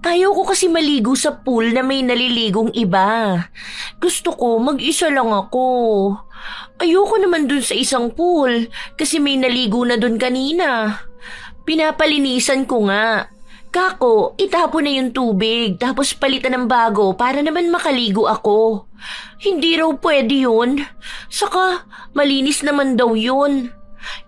Ayaw ko kasi maligo sa pool na may naliligong iba. Gusto ko mag-isa lang ako. Ayoko naman dun sa isang pool kasi may naligo na dun kanina. Pinapalinisan ko nga. Kako, itapon na yung tubig tapos palitan ng bago para naman makaligo ako. Hindi raw pwede yun. Saka malinis naman daw yun.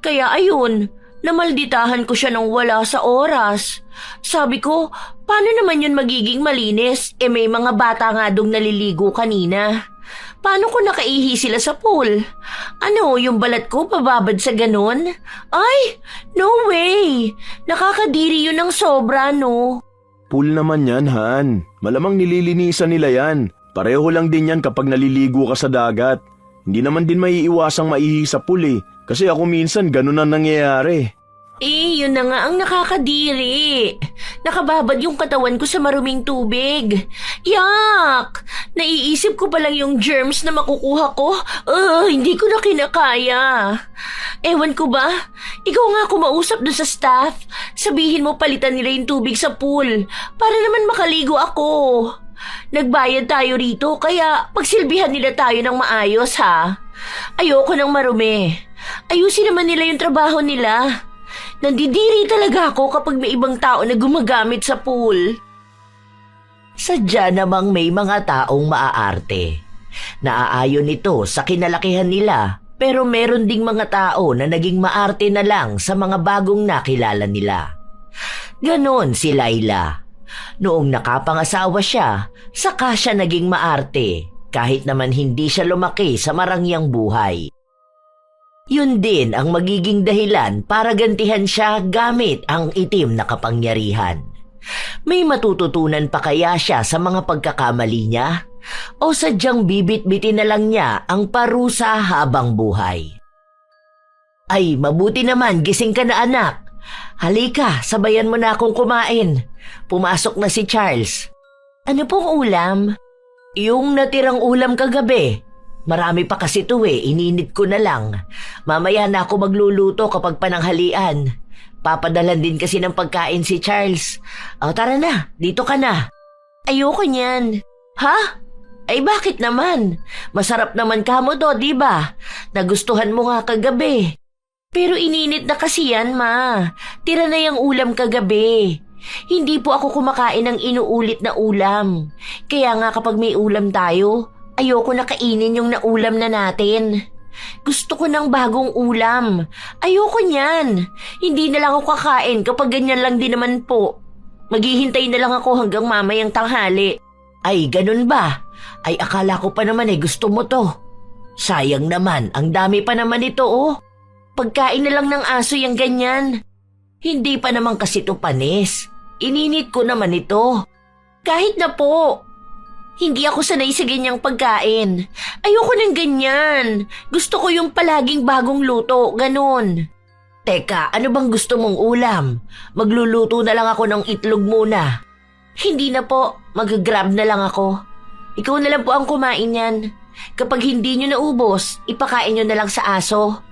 Kaya ayun, namalditahan ko siya ng wala sa oras. Sabi ko, paano naman yun magiging malinis? May mga bata nga dong naliligo kanina. Paano ko nakaihi sila sa pool? Ano, yung balat ko pababad sa ganon? Ay, no way! Nakakadiri yun ng sobra, no? Pool naman yan, Han. Malamang nililinisan nila yan. Pareho lang din yan kapag naliligo ka sa dagat. Hindi naman din maiiwasang maihi sa pool eh. Kasi ako minsan ganun ang nangyayari. Yun na nga ang nakakadiri. Nakababad yung katawan ko sa maruming tubig. Yak! Naiisip ko pa lang yung germs na makukuha ko. Hindi ko na kinakaya. Ewan ko ba? Ikaw nga kumausap doon sa staff. Sabihin mo palitan nila yung tubig sa pool para naman makaligo ako. Nagbayad tayo rito kaya pagsilbihan nila tayo ng maayos ha. Ayoko ng marumi. Ayusin naman nila yung trabaho nila. Nandidiri talaga ako kapag may ibang tao na gumagamit sa pool. Sadya namang may mga taong maaarte. Naaayon ito sa kinalakihan nila, pero meron ding mga tao na naging maarte na lang sa mga bagong nakilala nila. Ganon si Laila. Noong nakapangasawa siya, saka siya naging maarte, kahit naman hindi siya lumaki sa marangyang buhay. Yun din ang magiging dahilan para gantihan siya gamit ang itim na kapangyarihan. May matututunan pa kaya siya sa mga pagkakamali niya? O sadyang bibit-bitin na lang niya ang parusa habang buhay? Ay, mabuti naman, gising ka na anak. Halika, sabayan mo na akong kumain. Pumasok na si Charles. Ano pong ulam? Yung natirang ulam kagabi. Marami pa kasi to ininit ko na lang. Mamaya na ako magluluto kapag pananghalian. Papadalan din kasi ng pagkain si Charles. Tara na, dito ka na. Ayoko niyan. Ha? Ay bakit naman? Masarap naman kamo to, di ba? Nagustuhan mo nga kagabi. Pero ininit na kasi yan, ma. Tira na yung ulam kagabi. Hindi po ako kumakain ng inuulit na ulam. Kaya nga kapag may ulam tayo, ayoko na kainin yung naulam na natin. Gusto ko ng bagong ulam. Ayoko niyan. Hindi na lang ako kakain kapag ganyan lang din naman po. Maghihintay na lang ako hanggang mamayang tanghali. Ay, ganun ba? Ay, akala ko pa naman gusto mo to. Sayang naman, ang dami pa naman ito Pagkain na lang ng aso yung ganyan. Hindi pa naman kasi to panis. Ininit ko naman ito. Kahit na po. Hindi ako sanay sa ganyang pagkain. Ayoko ng ganyan. Gusto ko yung palaging bagong luto, ganun. Teka, ano bang gusto mong ulam? Magluluto na lang ako ng itlog muna. Hindi na po, mag-grab na lang ako. Ikaw na lang po ang kumain yan. Kapag hindi nyo naubos, ipakain nyo na lang sa aso.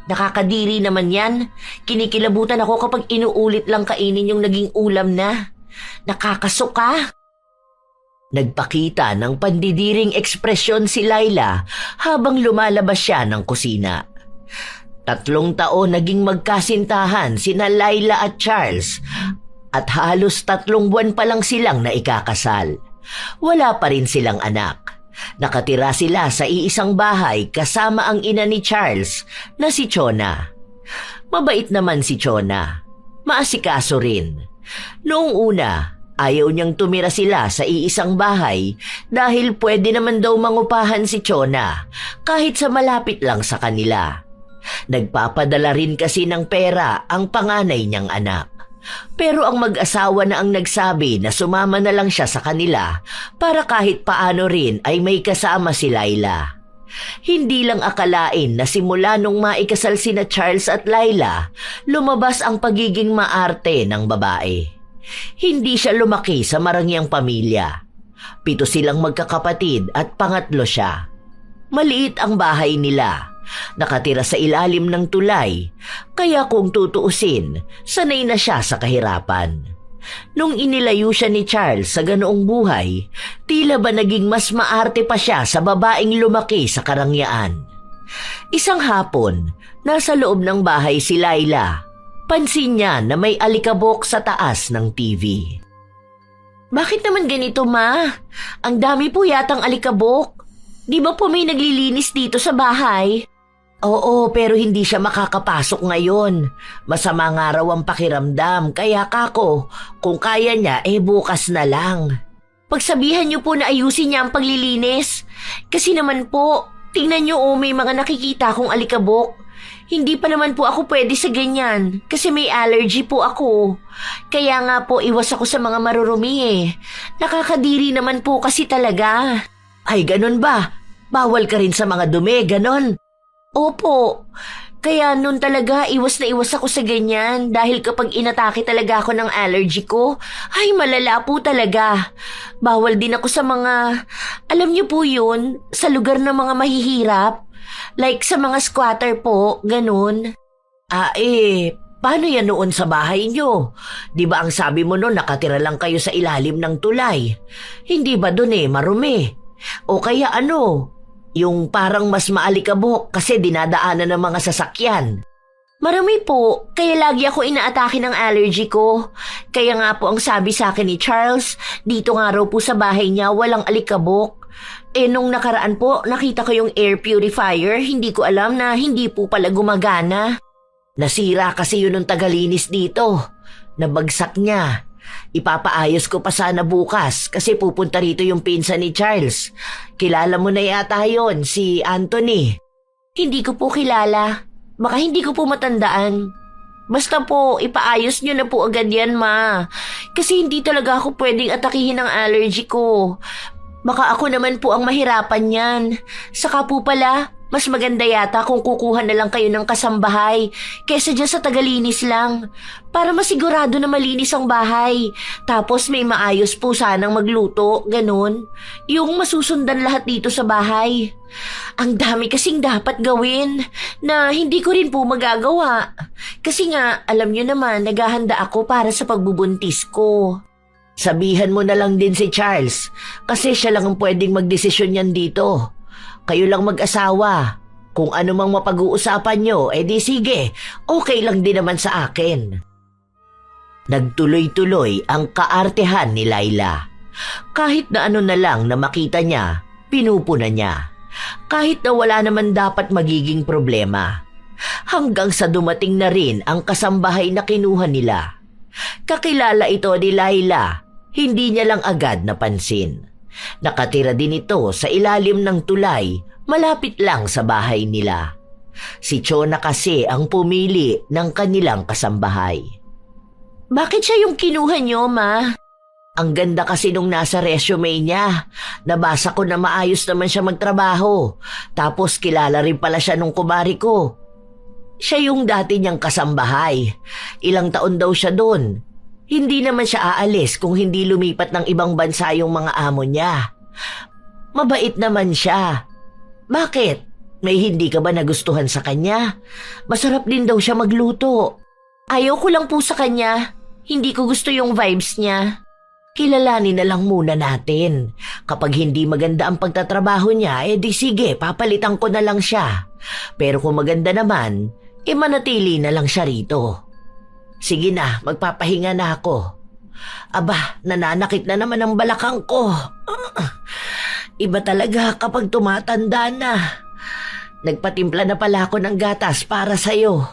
Nakakadiri naman yan. Kinikilabutan ako kapag inuulit lang kainin yung naging ulam na. Nakakasuka. Nagpakita ng pandidiring ekspresyon si Laila habang lumalabas siya ng kusina. 3 taon naging magkasintahan sina Laila at Charles at halos 3 buwan pa lang silang naikakasal. Wala pa rin silang anak. Nakatira sila sa iisang bahay kasama ang ina ni Charles na si Chona. Mabait naman si Chona. Maasikaso rin. Noong una, ayaw niyang tumira sila sa iisang bahay dahil pwede naman daw mangupahan si Chona kahit sa malapit lang sa kanila. Nagpapadala rin kasi ng pera ang panganay niyang anak. Pero ang mag-asawa na ang nagsabi na sumama na lang siya sa kanila para kahit paano rin ay may kasama si Laila. Hindi lang akalain na simula nung maikasal sina Charles at Laila, lumabas ang pagiging maarte ng babae. Hindi siya lumaki sa marangyang pamilya. 7 silang magkakapatid at pangatlo siya. Maliit ang bahay nila. Nakatira sa ilalim ng tulay, kaya kung tutuusin, sanay na siya sa kahirapan. Nung inilayo siya ni Charles sa ganoong buhay, tila ba naging mas maarte pa siya sa babaeng lumaki sa karangyaan. Isang hapon, nasa loob ng bahay si Laila. Pansin niya na may alikabok sa taas ng TV. Bakit naman ganito, Ma? Ang dami po yatang alikabok. Di ba po may naglilinis dito sa bahay? Oo, pero hindi siya makakapasok ngayon. Masama nga raw ang pakiramdam, kaya kako, kung kaya niya, bukas na lang. Pagsabihan niyo po na ayusin niya ang paglilinis. Kasi naman po, tingnan niyo may mga nakikita akong alikabok. Hindi pa naman po ako pwede sa ganyan kasi may allergy po ako. Kaya nga po iwas ako sa mga marurumi. Nakakadiri naman po kasi talaga. Ay, ganun ba? Bawal ka rin sa mga dumi, ganon? Opo. Kaya nun talaga iwas na iwas ako sa ganyan dahil kapag inatake talaga ako ng allergy ko, ay malala po talaga. Bawal din ako sa mga, alam niyo po yun, sa lugar ng mga mahihirap. Like sa mga squatter po, ganun. Paano yan noon sa bahay niyo? Di ba ang sabi mo noon nakatira lang kayo sa ilalim ng tulay? Hindi ba doon marumi? O kaya ano? Yung parang mas maalikabok kasi dinadaanan ng mga sasakyan. Marami po, kaya lagi ako inaatake ng allergy ko. Kaya nga po ang sabi sa akin ni Charles, dito nga raw po sa bahay niya walang alikabok. Nung nakaraan po, nakita ko yung air purifier, hindi ko alam na hindi po pala gumagana. Nasira kasi yun ng tagalinis dito. Nabagsak niya. Ipapaayos ko pa sana bukas kasi pupunta rito yung pinsan ni Charles. Kilala mo na yata yun, si Anthony. Hindi ko po kilala. Baka hindi ko po matandaan. Basta po, ipaayos nyo na po agad yan, Ma. Kasi hindi talaga ako pwedeng atakihin ng allergy ko. Baka ako naman po ang mahirapan yan. Saka po pala, mas maganda yata kung kukuha na lang kayo ng kasambahay kesa dyan sa tagalinis lang. Para masigurado na malinis ang bahay. Tapos may maayos po sanang magluto, ganun. Yung masusundan lahat dito sa bahay. Ang dami kasing dapat gawin na hindi ko rin po magagawa. Kasi nga, alam nyo naman, naghahanda ako para sa pagbubuntis ko. Sabihan mo na lang din si Charles kasi siya lang ang pwedeng magdesisyon yan dito. Kayo lang mag-asawa. Kung ano mang mapag-uusapan nyo, di sige, okay lang din naman sa akin. Nagtuloy-tuloy ang kaartehan ni Laila. Kahit na ano na lang na makita niya, pinupuna niya. Kahit na wala naman dapat magiging problema. Hanggang sa dumating na rin ang kasambahay na kinuha nila. Kakilala ito ni Laila, hindi niya lang agad napansin. Nakatira din ito sa ilalim ng tulay, malapit lang sa bahay nila. Si Chona kasi ang pumili ng kanilang kasambahay. Bakit siya yung kinuha niyo, Ma? Ang ganda kasi nung nasa resume niya. Nabasa ko na maayos naman siya magtrabaho. Tapos kilala rin pala siya nung kumari ko. Siya yung dati niyang kasambahay. Ilang taon daw siya doon. Hindi naman siya aalis kung hindi lumipat ng ibang bansa yung mga amo niya. Mabait naman siya. Bakit? May hindi ka ba nagustuhan sa kanya? Masarap din daw siya magluto. Ayaw ko lang po sa kanya. Hindi ko gusto yung vibes niya. Kilalanin na lang muna natin. Kapag hindi maganda ang pagtatrabaho niya, di sige, papalitan ko na lang siya. Pero kung maganda naman, manatili na lang siya rito. Sige na, magpapahinga na ako. Aba, nananakit na naman ang balakang ko. Iba talaga kapag tumatanda na. Nagpatimpla na pala ako ng gatas para sa'yo.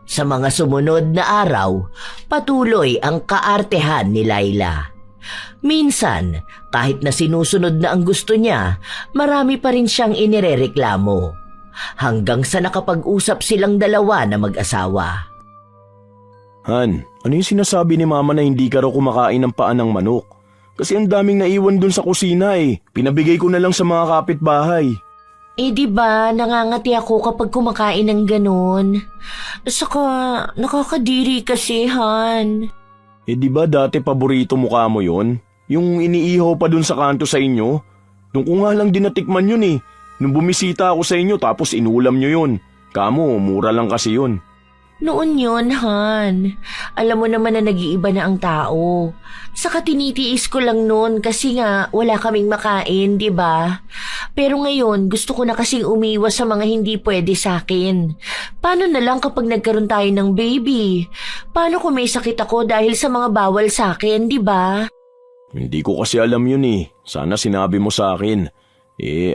Sa mga sumunod na araw, patuloy ang kaartehan ni Laila. Minsan, kahit na sinusunod na ang gusto niya, marami pa rin siyang inirereklamo. Hanggang sa nakapag-usap silang dalawa na mag-asawa. Han, ano yung sinasabi ni Mama na hindi ka raw kumakain ng paa ng manok? Kasi ang daming naiwan dun sa kusina Pinabigay ko na lang sa mga kapitbahay. Di ba, nangangati ako kapag kumakain ng ganun. Saka, nakakadiri kasi, Han. Di ba dati paborito mukha mo yon? Yung iniihaw pa dun sa kanto sa inyo? Nung ko nga lang din natikman yun Nung bumisita ako sa inyo tapos inulam nyo yun. Kamo, mura lang kasi yun. Noon yun, Han. Alam mo naman na nag-iiba na ang tao. Saka tinitiis ko lang noon kasi nga wala kaming makain, di ba? Pero ngayon, gusto ko na kasing umiwas sa mga hindi pwede sa akin. Paano na lang kapag nagkaroon tayo ng baby? Paano kung may sakit ako dahil sa mga bawal sa akin, di ba? Hindi ko kasi alam yun eh. Sana sinabi mo sa akin.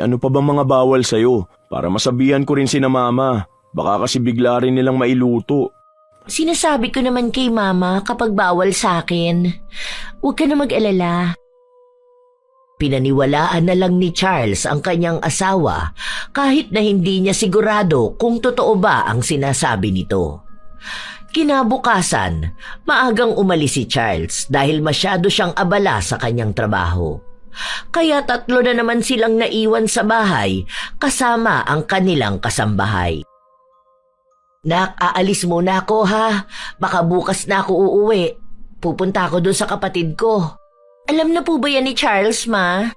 Ano pa ba mga bawal sa'yo? Para masabihan ko rin si na mama. Baka kasi bigla rin nilang mailuto. Sinasabi ko naman kay mama kapag bawal sa akin. Huwag ka na mag-alala. Pinaniwalaan na lang ni Charles ang kanyang asawa kahit na hindi niya sigurado kung totoo ba ang sinasabi nito. Kinabukasan, maagang umalis si Charles dahil masyado siyang abala sa kanyang trabaho. Kaya 3 na naman silang naiwan sa bahay kasama ang kanilang kasambahay. Nak, aalis muna ako ha. Baka bukas na ako uuwi. Pupunta ako doon sa kapatid ko. Alam na po ba yan ni Charles, ma?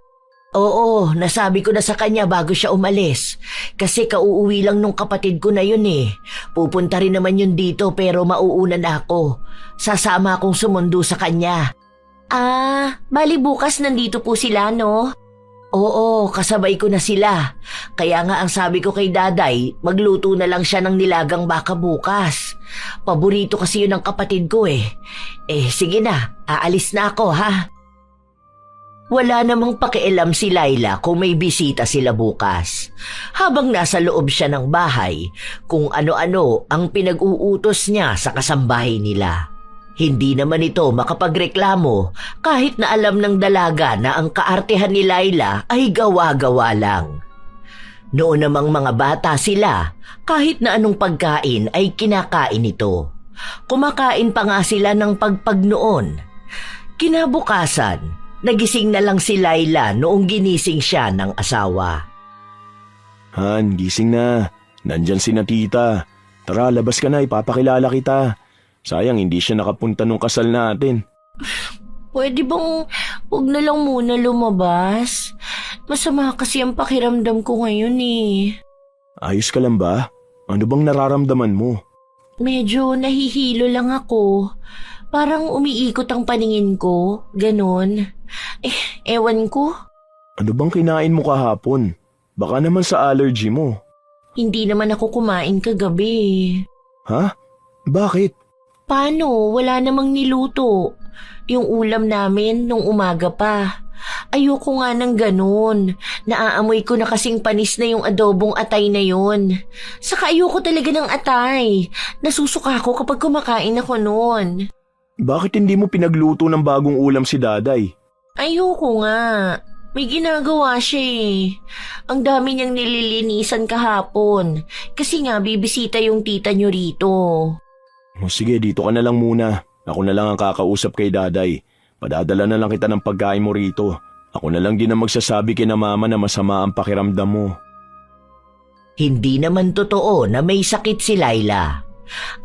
Oo, nasabi ko na sa kanya bago siya umalis. Kasi kauuwi lang nung kapatid ko na yun eh. Pupunta rin naman yun dito pero mauuna na ako. Sasama akong sumundo sa kanya. Bali bukas nandito po sila, no? Oo, kasabay ko na sila. Kaya nga ang sabi ko kay Daday, magluto na lang siya ng nilagang baka bukas. Paborito kasi yun ng kapatid ko eh. Sige na, aalis na ako ha. Wala namang pakialam si Laila kung may bisita sila bukas. Habang nasa loob siya ng bahay, kung ano-ano ang pinag-uutos niya sa kasambahay nila. Hindi naman ito makapagreklamo kahit na alam ng dalaga na ang kaartehan ni Laila ay gawa-gawa lang. Noon namang mga bata sila, kahit na anong pagkain ay kinakain ito. Kumakain pa nga sila ng pagpag noon. Kinabukasan, nagising na lang si Laila noong ginising siya ng asawa. Han, gising na. Nandyan si na tita. Tara, labas ka na, ipapakilala kita. Sayang hindi siya nakapunta nung kasal natin. Pwede bang huwag na lang muna lumabas? Masama kasi ang pakiramdam ko ngayon eh. Ayos ka lang ba? Ano bang nararamdaman mo? Medyo nahihilo lang ako. Parang umiikot ang paningin ko, ganon. Ewan ko. Ano bang kinain mo kahapon? Baka naman sa allergy mo. Hindi naman ako kumain kagabi. Ha? Bakit? Paano? Wala namang niluto. Yung ulam namin nung umaga pa. Ayoko nga ng ganun. Naaamoy ko na kasing panis na yung adobong atay na yun. Saka ayoko talaga ng atay. Nasusuka ako kapag kumakain ako nun. Bakit hindi mo pinagluto ng bagong ulam si Daday? Ayoko nga. May ginagawa siya eh. Ang dami niyang nililinisan kahapon. Kasi nga bibisita yung tita niyo rito. Sige, dito ka na lang muna. Ako na lang ang kakausap kay Daday. Padadala na lang kita ng pagkain mo rito. Ako na lang din ang magsasabi kina mama na masama ang pakiramdam mo. Hindi naman totoo na may sakit si Laila.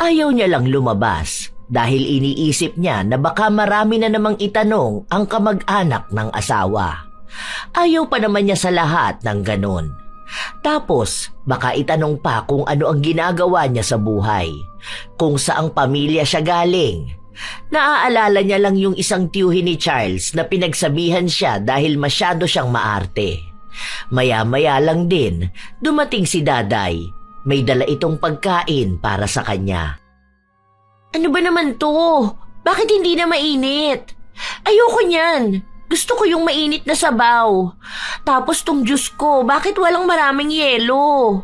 Ayaw niya lang lumabas dahil iniisip niya na baka marami na namang itanong ang kamag-anak ng asawa. Ayaw pa naman niya sa lahat ng ganon. Tapos, baka itanong pa kung ano ang ginagawa niya sa buhay, kung saang pamilya siya galing. Naaalala niya lang yung isang tiyuhin ni Charles na pinagsabihan siya dahil masyado siyang maarte. Maya-maya lang din, dumating si Daday. May dala itong pagkain para sa kanya. Ano ba naman to? Bakit hindi na mainit? Ayoko niyan. Gusto ko yung mainit na sabaw. Tapos tong juice ko, bakit walang maraming yelo?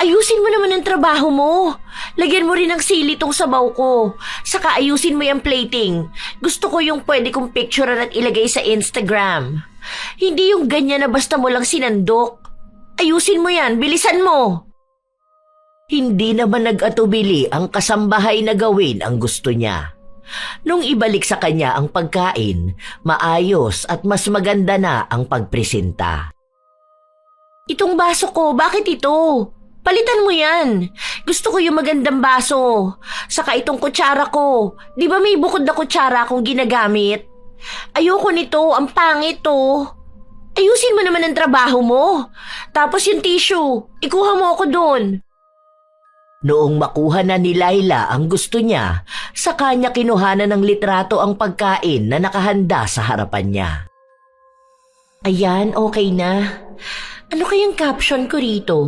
Ayusin mo naman ang trabaho mo. Lagyan mo rin ng sili tong sabaw ko. Saka ayusin mo yung plating. Gusto ko yung pwede kong picturean at ilagay sa Instagram. Hindi yung ganyan na basta mo lang sinandok. Ayusin mo yan, bilisan mo. Hindi naman nag-atubili ang kasambahay na gawin ang gusto niya. Nung ibalik sa kanya ang pagkain, maayos at mas maganda na ang pagpresenta. Itong baso ko, bakit ito? Palitan mo yan. Gusto ko yung magandang baso. Saka itong kutsara ko. Di ba may bukod na kutsara akong ginagamit? Ayoko nito, ang pangit to. Ayusin mo naman ang trabaho mo. Tapos yung tissue, ikuha mo ako doon. Noong makuha na ni Laila ang gusto niya, sa kanya kinuhanan ng litrato ang pagkain na nakahanda sa harapan niya. Ayan, okay na. Ano kayang caption ko rito?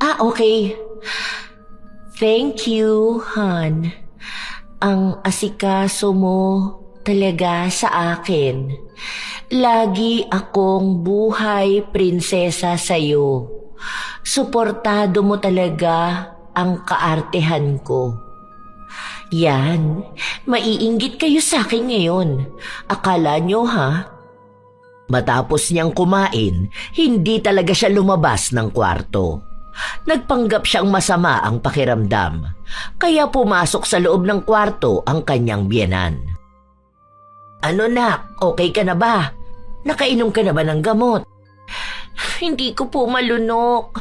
Okay. Thank you, Han. Ang asikaso mo talaga sa akin. Lagi akong buhay prinsesa sa'yo. Suportado mo talaga ang kaartehan ko. Yan, maiinggit kayo sa akin ngayon. Akala nyo ha? Matapos niyang kumain, hindi talaga siya lumabas ng kwarto. Nagpanggap siyang masama ang pakiramdam, kaya pumasok sa loob ng kwarto ang kanyang biyenan. Ano nak, okay ka na ba? Nakainom ka na ba ng gamot? Hindi ko po malunok.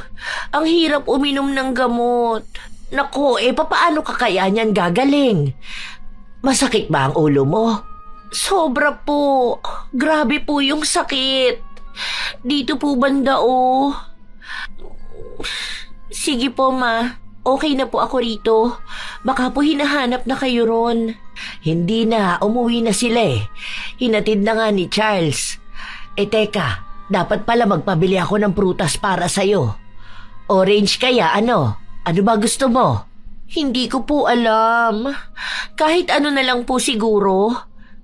Ang hirap uminom ng gamot. Naku, papaano ka kaya niyan gagaling? Masakit ba ang ulo mo? Sobra po. Grabe po yung sakit. Dito po banda oh. Sige po ma. Okay na po ako rito. Baka po hinahanap na kayo ron. Hindi na, umuwi na sila Hinatid na nga ni Charles. Teka, dapat pala magpabili ako ng prutas para sa'yo. Orange kaya ano? Ano ba gusto mo? Hindi ko po alam. Kahit ano na lang po siguro.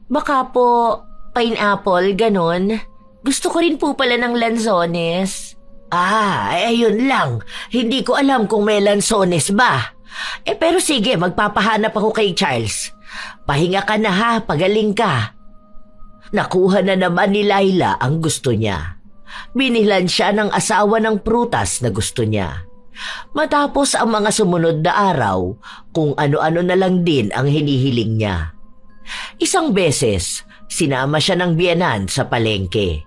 Baka po pineapple, ganon. Gusto ko rin po pala ng lanzones. Ayun lang. Hindi ko alam kung may lanzones ba. Pero sige, magpapahanap ako kay Charles. Pahinga ka na ha, pagaling ka. Nakuha na naman ni Laila ang gusto niya. Binilhan siya ng asawa ng prutas na gusto niya. Matapos ang mga sumunod na araw, kung ano-ano na lang din ang hinihiling niya. Isang beses, sinama siya ng biyenan sa palengke.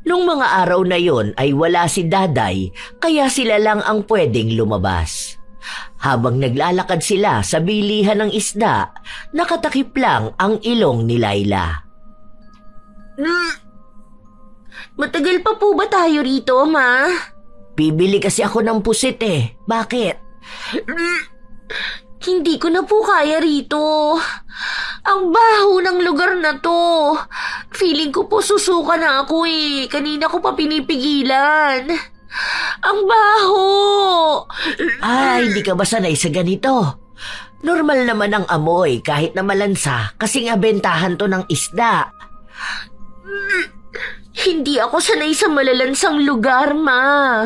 Nung mga araw na yon ay wala si Daday, kaya sila lang ang pwedeng lumabas. Habang naglalakad sila sa bilihan ng isda, nakatakip lang ang ilong ni Laila. Matagal pa po ba tayo rito, ma? Bibili kasi ako ng pusit Bakit? Hindi ko na po kaya rito. Ang baho ng lugar na to. Feeling ko po susuka na ako Kanina ko pa pinipigilan. Ang baho! Hindi ka ba sanay sa ganito? Normal naman ang amoy kahit na malansa kasi nga bentahan to ng isda. Hindi ako sanay sa malalansang lugar, ma.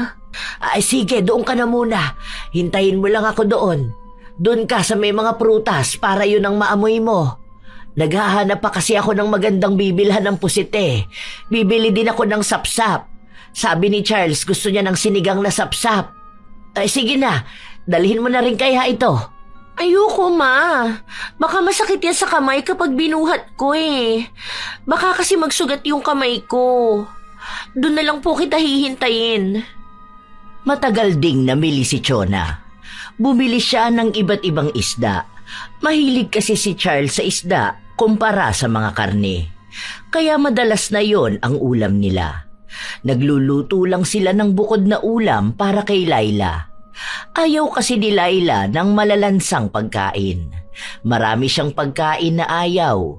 Sige, doon ka na muna. Hintayin mo lang ako doon. Doon ka sa may mga prutas para yun ang maamoy mo. Naghahanap pa kasi ako ng magandang bibilhan ng pusit Bibili din ako ng sapsap. Sabi ni Charles gusto niya ng sinigang na sapsap. Sige na, dalhin mo na rin kaya ito. Ayoko, ma. Baka masakit yan sa kamay kapag binuhat ko Baka kasi magsugat yung kamay ko. Doon na lang po kita hihintayin. Matagal ding namili si Chona. Bumili siya ng iba't ibang isda. Mahilig kasi si Charles sa isda kumpara sa mga karne. Kaya madalas na yon ang ulam nila. Nagluluto lang sila ng bukod na ulam para kay Laila. Ayaw kasi ni Laila ng malalansang pagkain. Marami siyang pagkain na ayaw.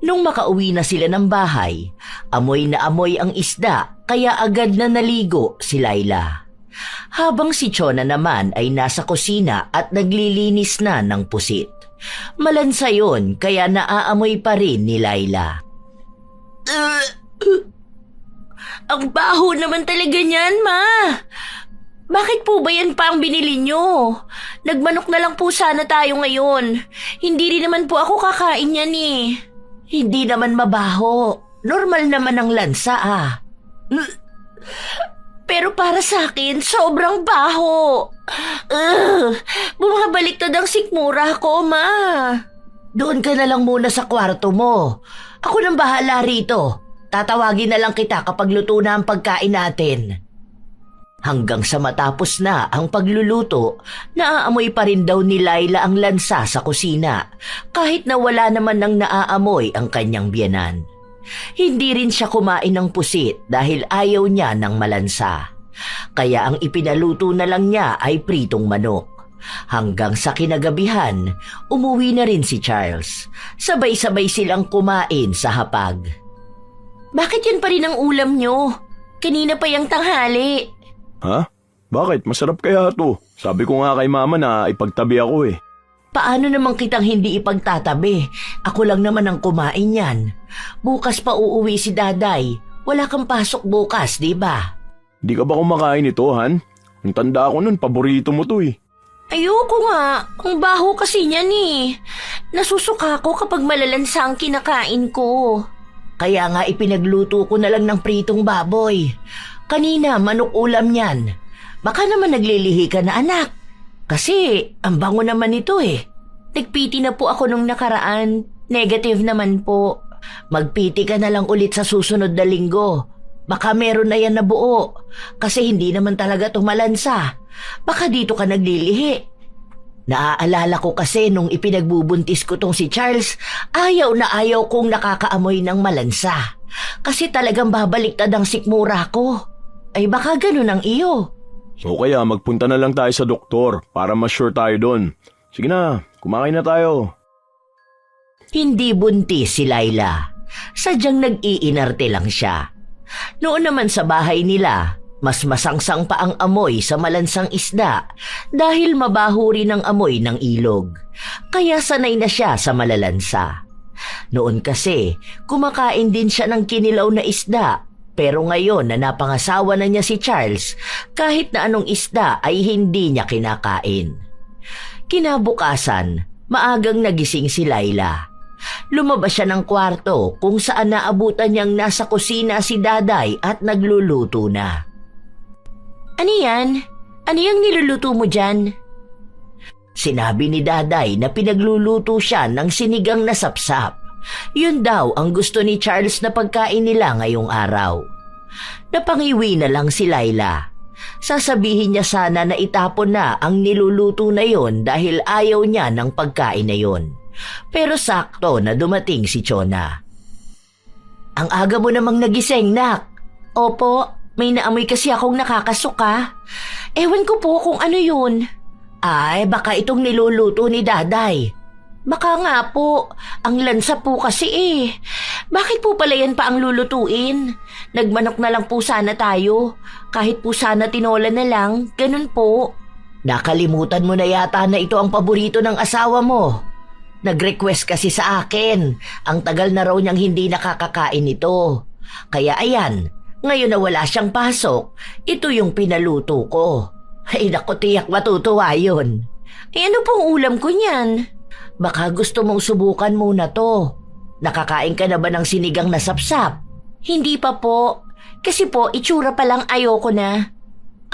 Nung makauwi na sila ng bahay, amoy na amoy ang isda kaya agad na naligo si Laila. Habang si Chona naman ay nasa kusina at naglilinis na ng pusit. Malansa yon kaya naaamoy pa rin ni Laila. Ang baho naman talaga niyan, ma. Bakit po ba yan pa ang binili nyo? Nagmanok na lang po sana tayo ngayon. Hindi rin naman po ako kakain yan Hindi naman mabaho. Normal naman ang lansa Pero para sa akin, sobrang baho. Bumabaliktad ang sikmura ko, ma. Doon ka na lang muna sa kwarto mo. Ako nang bahala rito. Tatawagin na lang kita kapag luto na ang pagkain natin. Hanggang sa matapos na ang pagluluto, naaamoy pa rin daw ni Laila ang lansa sa kusina, kahit na wala naman nang naaamoy ang kanyang biyenan. Hindi rin siya kumain ng pusit dahil ayaw niya ng malansa. Kaya ang ipinaluto na lang niya ay pritong manok. Hanggang sa kinagabihan, umuwi na rin si Charles. Sabay-sabay silang kumain sa hapag. Bakit yan pa rin ang ulam nyo? Kanina pa yung tanghali. Ha? Bakit? Masarap kaya to. Sabi ko nga kay mama na ipagtabi ako eh. Paano naman kitang hindi ipagtatabi? Ako lang naman ang kumain yan. Bukas pa uuwi si Daday. Wala kang pasok bukas, di ba? Di ka ba kumakain ito, Han? Ang tanda ko nun, paborito mo to eh. Ayoko nga. Ang baho kasi niyan eh. Nasusuka ko kapag malalansa ang kinakain ko. Kaya nga ipinagluto ko na lang ng pritong baboy. Kanina, manok ulam yan. Baka naman naglilihi ka na, anak. Kasi ang bango naman ito eh. Nagpiti na po ako nung nakaraan. Negative naman po. Magpiti ka na lang ulit sa susunod na linggo. Baka meron na yan na buo. Kasi hindi naman talaga tumalansa. Baka dito ka naglilihi. Naaalala ko kasi nung ipinagbubuntis ko tong si Charles, ayaw na ayaw kong nakakaamoy ng malansa. Kasi talagang babaliktad ang sikmura ko. Ay baka ganun ang iyo. O kaya magpunta na lang tayo sa doktor para ma-sure tayo doon. Sige na, kumakain na tayo. Hindi buntis si Laila. Sadyang nag-iinarte lang siya. Noon naman sa bahay nila, mas masangsang pa ang amoy sa malansang isda dahil mabaho rin ang amoy ng ilog. Kaya sanay na siya sa malalansa. Noon kasi, kumakain din siya ng kinilaw na isda. Pero ngayon na napangasawa na niya si Charles, kahit na anong isda ay hindi niya kinakain. Kinabukasan, maagang nagising si Laila. Lumabas siya ng kwarto kung saan naabutan niyang nasa kusina si Daday at nagluluto na. Ano yan? Ano yung niluluto mo dyan? Sinabi ni Daday na pinagluluto siya ng sinigang na sapsap. Yun daw ang gusto ni Charles na pagkain nila ngayong araw. Napangiwi na lang si Laila. Sasabihin niya sana na itapon na ang niluluto na yon dahil ayaw niya ng pagkain na yon. Pero sakto na dumating si Chona. Ang aga mo namang nagising, nak. Opo, may naamoy kasi akong nakakasuka. Ewan ko po kung ano yun. Ay, baka itong niluluto ni Daday. Baka nga po, ang lansa po kasi eh. Bakit po pala yan pa ang lulutuin? Nagmanok na lang po sana tayo. Kahit po sana tinola na lang, ganun po. Nakalimutan mo na yata na ito ang paborito ng asawa mo. Nag-request kasi sa akin. Ang tagal na raw niyang hindi nakakakain ito. Kaya ayan, ngayon na wala siyang pasok, ito yung pinaluto ko. Ay naku, tiyak matutuwa yun. Eh ano pong ulam ko niyan? Baka gusto mong subukan muna to. Nakakain ka na ba ng sinigang na sapsap? Hindi pa po. Kasi po, itsura pa lang ayoko na.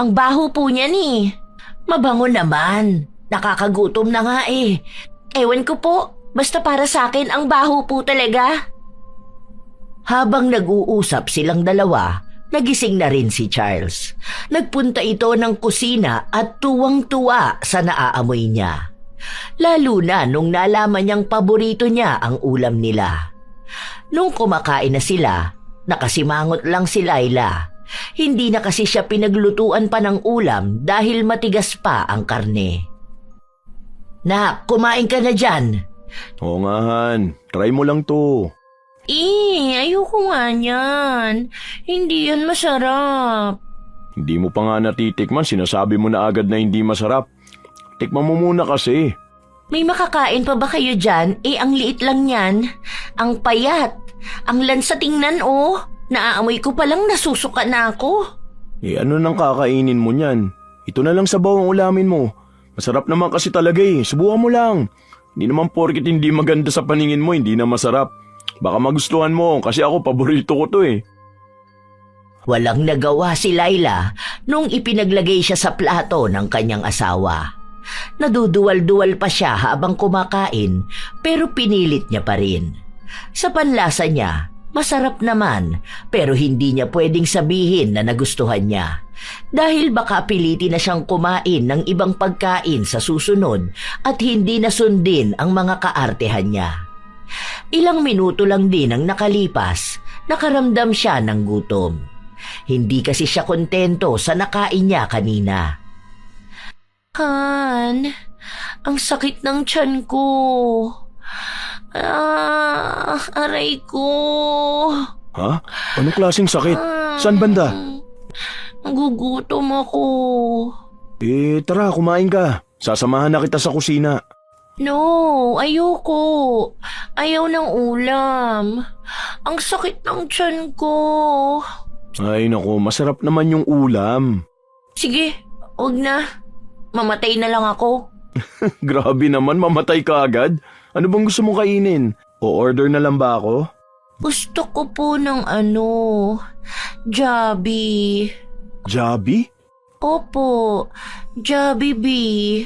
Ang baho po niyan eh. Mabango naman. Nakakagutom na nga eh. Ewan ko po. Basta para sa akin, ang baho po talaga. Habang nag-uusap silang dalawa, nagising na rin si Charles. Nagpunta ito ng kusina at tuwang-tuwa sa naaamoy niya. Lalo na nung nalaman niyang paborito niya ang ulam nila. Nung kumakain na sila, nakasimangot lang si Laila. Hindi na kasi siya pinaglutuan pa ng ulam dahil matigas pa ang karne. Nak, kumain ka na dyan. Oo nga, Han. Try mo lang to. Ayoko nga niyan. Hindi yan masarap. Hindi mo pa nga natitikman, sinasabi mo na agad na hindi masarap. Tikman mo muna kasi. May makakain pa ba kayo dyan? Ang liit lang yan. Ang payat. Ang lansa tingnan oh. Naaamoy ko palang nasusuka na ako. Ano nang kakainin mo niyan? Ito na lang sabaw ang ulamin mo. Masarap naman kasi talaga eh. Subukan mo lang. Hindi naman porkit hindi maganda sa paningin mo, hindi na masarap. Baka magustuhan mo kasi ako paborito ko to eh. Walang nagawa si Laila nung ipinaglagay siya sa plato ng kanyang asawa. Naduduwal-duwal pa siya habang kumakain pero pinilit niya pa rin. Sa panlasa niya, masarap naman pero hindi niya pwedeng sabihin na nagustuhan niya. Dahil baka pilitin na siyang kumain ng ibang pagkain sa susunod at hindi nasundin ang mga kaartehan niya. Ilang minuto lang din ang nakalipas, nakaramdam siya ng gutom. Hindi kasi siya kontento sa nakain niya kanina. Han, ang sakit ng tiyan ko. Aray ko. Ha? Anong klaseng sakit? Saan banda? Nagugutom ako. Tara, kumain ka. Sasamahan na kita sa kusina. No, ayoko. Ayaw ng ulam. Ang sakit ng tiyan ko. Ay nako, masarap naman yung ulam. Sige, wag na. Mamatay na lang ako. Grabe naman, mamatay ka agad. Ano bang gusto mong kainin? O-order na lang ba ako? Gusto ko po ng Jollibee. Jollibee? Opo, Jollibee.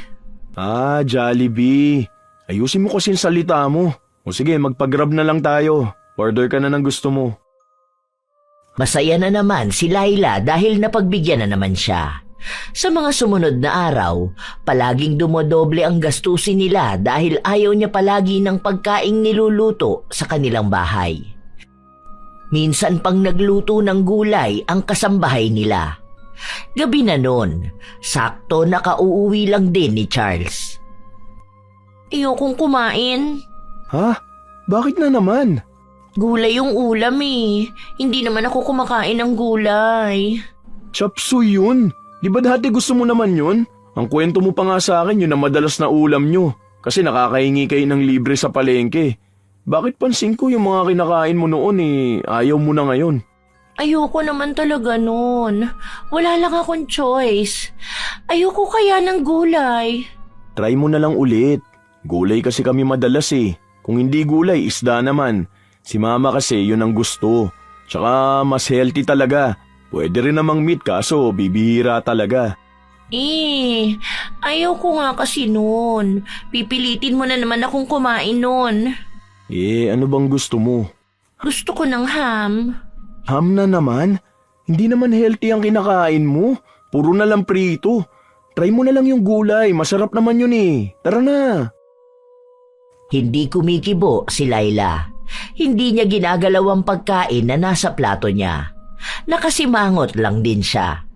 Jollibee. Ayusin mo kasi yung salita mo. O sige, magpag-grab na lang tayo. Order ka na ng gusto mo. Masaya na naman si Laila dahil napagbigyan na naman siya. Sa mga sumunod na araw, palaging dumodoble ang gastusin nila dahil ayaw niya palagi ng pagkaing niluluto sa kanilang bahay. Minsan pang nagluto ng gulay ang kasambahay nila. Gabi na noon, sakto nakauuwi lang din ni Charles. Ayokong kumain. Ha? Bakit na naman? Gulay yung ulam eh. Hindi naman ako kumakain ng gulay. Chop suey yun. Di ba dati gusto mo naman yun? Ang kwento mo pa nga sa akin yun na madalas na ulam nyo. Kasi nakakahingi kayo ng libre sa palengke. Bakit pansin ko yung mga kinakain mo noon ayaw mo na ngayon? Ayoko naman talaga nun. Wala lang akong choice. Ayoko kaya ng gulay. Try mo na lang ulit. Gulay kasi kami madalas Kung hindi gulay, isda naman. Si mama kasi yun ang gusto. Tsaka mas healthy talaga. Pwede rin namang meat kaso bibihira talaga. Ayoko nga kasi nun. Pipilitin mo na naman akong kumain nun. Ano bang gusto mo? Gusto ko ng ham. Ham na naman? Hindi naman healthy ang kinakain mo. Puro na lang prito. Try mo na lang yung gulay. Masarap naman yun Tara na. Hindi kumikibo si Laila. Hindi niya ginagalaw ang pagkain na nasa plato niya. Nakasimangot lang din siya.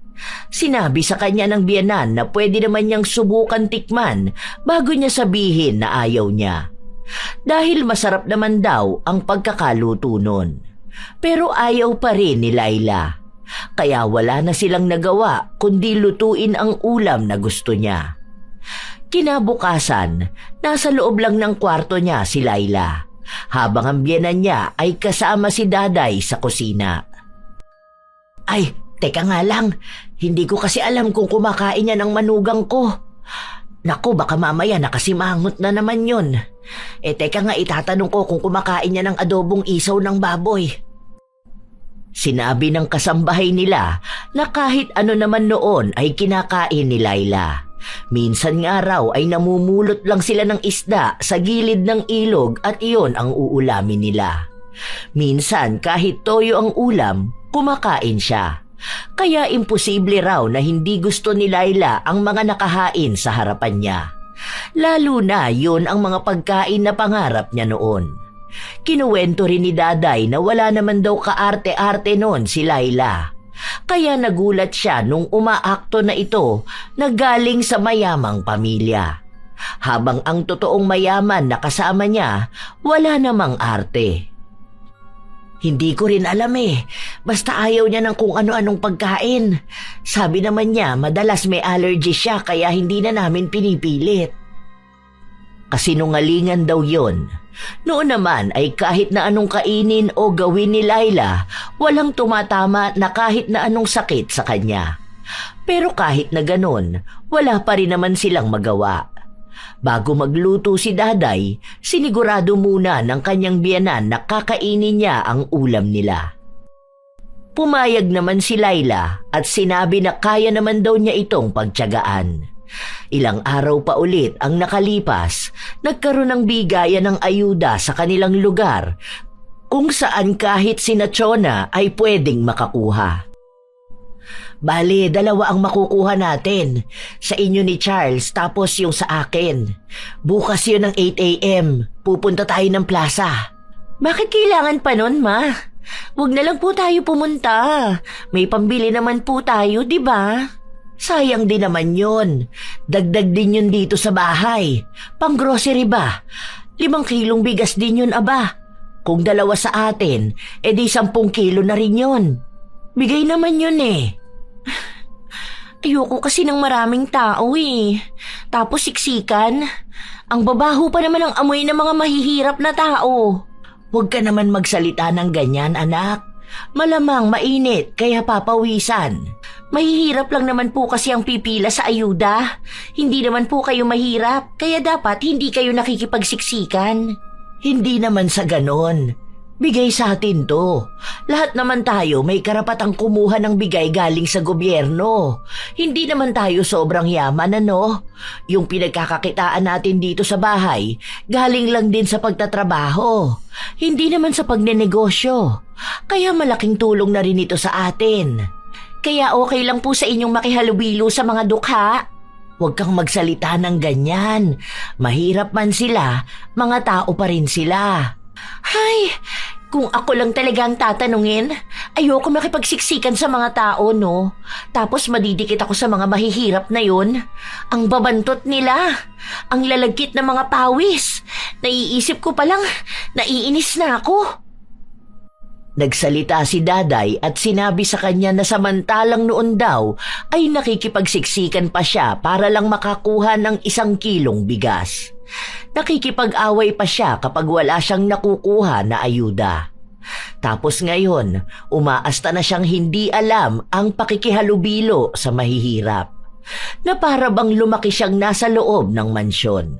Sinabi sa kanya ng biyenan na pwede naman niyang subukan tikman bago niya sabihin na ayaw niya. Dahil masarap naman daw ang pagkakaluto nun. Pero ayaw pa rin ni Laila. Kaya wala na silang nagawa kundi lutuin ang ulam na gusto niya. Kinabukasan, nasa loob lang ng kwarto niya si Laila, habang ang biyenan niya ay kasama si Daday sa kusina. Ay, teka nga lang, hindi ko kasi alam kung kumakain niya ng manugang ko. Naku, baka mamaya nakasimangot na naman yun. Teka nga, itatanong ko kung kumakain niya ng adobong isaw ng baboy. Sinabi ng kasambahay nila na kahit ano naman noon ay kinakain ni Laila. Minsan nga raw ay namumulot lang sila ng isda sa gilid ng ilog at iyon ang uulamin nila. Minsan kahit toyo ang ulam, kumakain siya. Kaya imposible raw na hindi gusto ni Laila ang mga nakahain sa harapan niya. Lalo na yun ang mga pagkain na pangarap niya noon. Kinuwento rin ni Daday na wala naman daw kaarte-arte noon si Laila. Kaya nagulat siya nung umaakto na ito na galing sa mayamang pamilya. Habang ang totoong mayaman na kasama niya, wala namang arte. Hindi ko rin alam basta ayaw niya ng kung ano-anong pagkain. Sabi naman niya madalas may allergy siya kaya hindi na namin pinipilit. Kasinungalingan daw yon. Noon naman ay kahit na anong kainin o gawin ni Laila, walang tumatama na kahit na anong sakit sa kanya. Pero kahit na ganon, wala pa rin naman silang magawa. Bago magluto si Daday, sinigurado muna ng kanyang biyenan na kakainin niya ang ulam nila. Pumayag naman si Laila at sinabi na kaya naman daw niya itong pagtiyagaan. Ilang araw pa ulit ang nakalipas, nagkaroon ng bigayan ng ayuda sa kanilang lugar kung saan kahit sina Chona ay pwedeng makakuha. Bale, 2 ang makukuha natin. Sa inyo ni Charles tapos yung sa akin. Bukas yun ng 8 a.m. Pupunta tayo ng plaza. Bakit kailangan pa nun, Ma? Huwag na lang po tayo pumunta. May pambili naman po tayo, di ba? Sayang din naman yun. Dagdag din yun dito sa bahay. Pang-grocery ba? 5 kilong bigas din yun, aba. Kung 2 sa atin, edi 10 kilo na rin yun. Bigay naman yun eh. Ayoko kasi ng maraming tao eh. Tapos siksikan. Ang babaho pa naman ang amoy ng mga mahihirap na tao. Huwag ka naman magsalita ng ganyan, anak. Malamang mainit, kaya papawisan. Mahihirap lang naman po kasi ang pipila sa ayuda. Hindi naman po kayo mahirap, kaya dapat hindi kayo nakikipagsiksikan. Hindi naman sa ganon. Bigay sa atin to. Lahat naman tayo may karapatang kumuha ng bigay galing sa gobyerno. Hindi naman tayo sobrang yaman, ano? Yung pinagkakakitaan natin dito sa bahay, galing lang din sa pagtatrabaho. Hindi naman sa pagnenegosyo. Kaya malaking tulong na rin ito sa atin. Kaya okay lang po sa inyong makihalubilo sa mga dukha. Huwag kang magsalita ng ganyan. Mahirap man sila, mga tao pa rin sila. Ay, kung ako lang talagang tatanungin, ayoko makipagsiksikan sa mga tao, no? Tapos madidikit ako sa mga mahihirap na yun. Ang babantot nila, ang lalagkit na mga pawis. Naiisip ko palang, naiinis na ako. Nagsalita si Daday at sinabi sa kanya na samantalang noon daw ay nakikipagsiksikan pa siya para lang makakuha ng 1 kilong bigas. Nakikipag-away pa siya kapag wala siyang nakukuha na ayuda. Tapos ngayon, umaasta na siyang hindi alam ang pakikihalubilo sa mahihirap. Na para bang lumaki siyang nasa loob ng mansyon.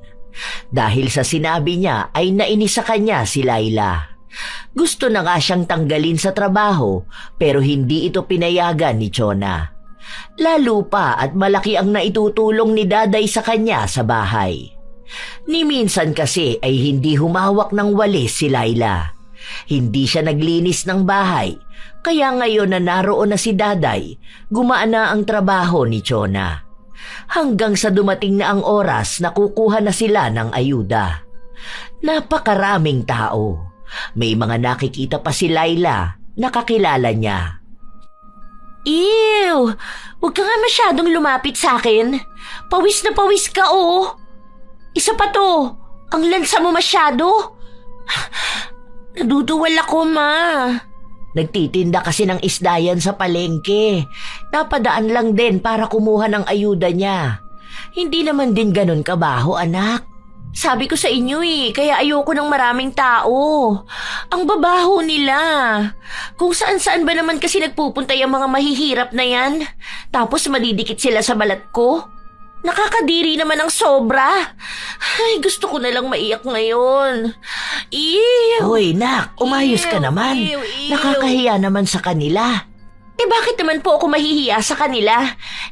Dahil sa sinabi niya ay nainis sa kanya si Laila. Gusto na nga siyang tanggalin sa trabaho pero hindi ito pinayagan ni Chona. Lalo pa at malaki ang naitutulong ni Daday sa kanya sa bahay. Ni minsan kasi ay hindi humawak ng walis si Laila. Hindi siya naglinis ng bahay, kaya ngayon na naroon na si Daday, gumaan na ang trabaho ni Chona. Hanggang sa dumating na ang oras na kukuha na sila ng ayuda. Napakaraming tao. May mga nakikita pa si Laila, nakakilala niya. Ew! Huwag ka nga masyadong lumapit sa akin. Pawis na pawis ka, oh. Isa pa to, ang lansa mo masyado. Naduduwal ako, ma. Nagtitinda kasi ng isda yan sa palengke. Napadaan lang din para kumuha ng ayuda niya. Hindi naman din ganun kabaho, anak. Sabi ko sa inyo kaya ayoko ng maraming tao. Ang babaho nila. Kung saan-saan ba naman kasi nagpupunta yung mga mahihirap na yan. Tapos madidikit sila sa balat ko. Nakakadiri naman ang sobra. Ay, gusto ko na lang maiyak ngayon. Ew! Hoy, nak, umayos ka naman. Ew. Nakakahiya naman sa kanila. Bakit naman po ako mahihiya sa kanila?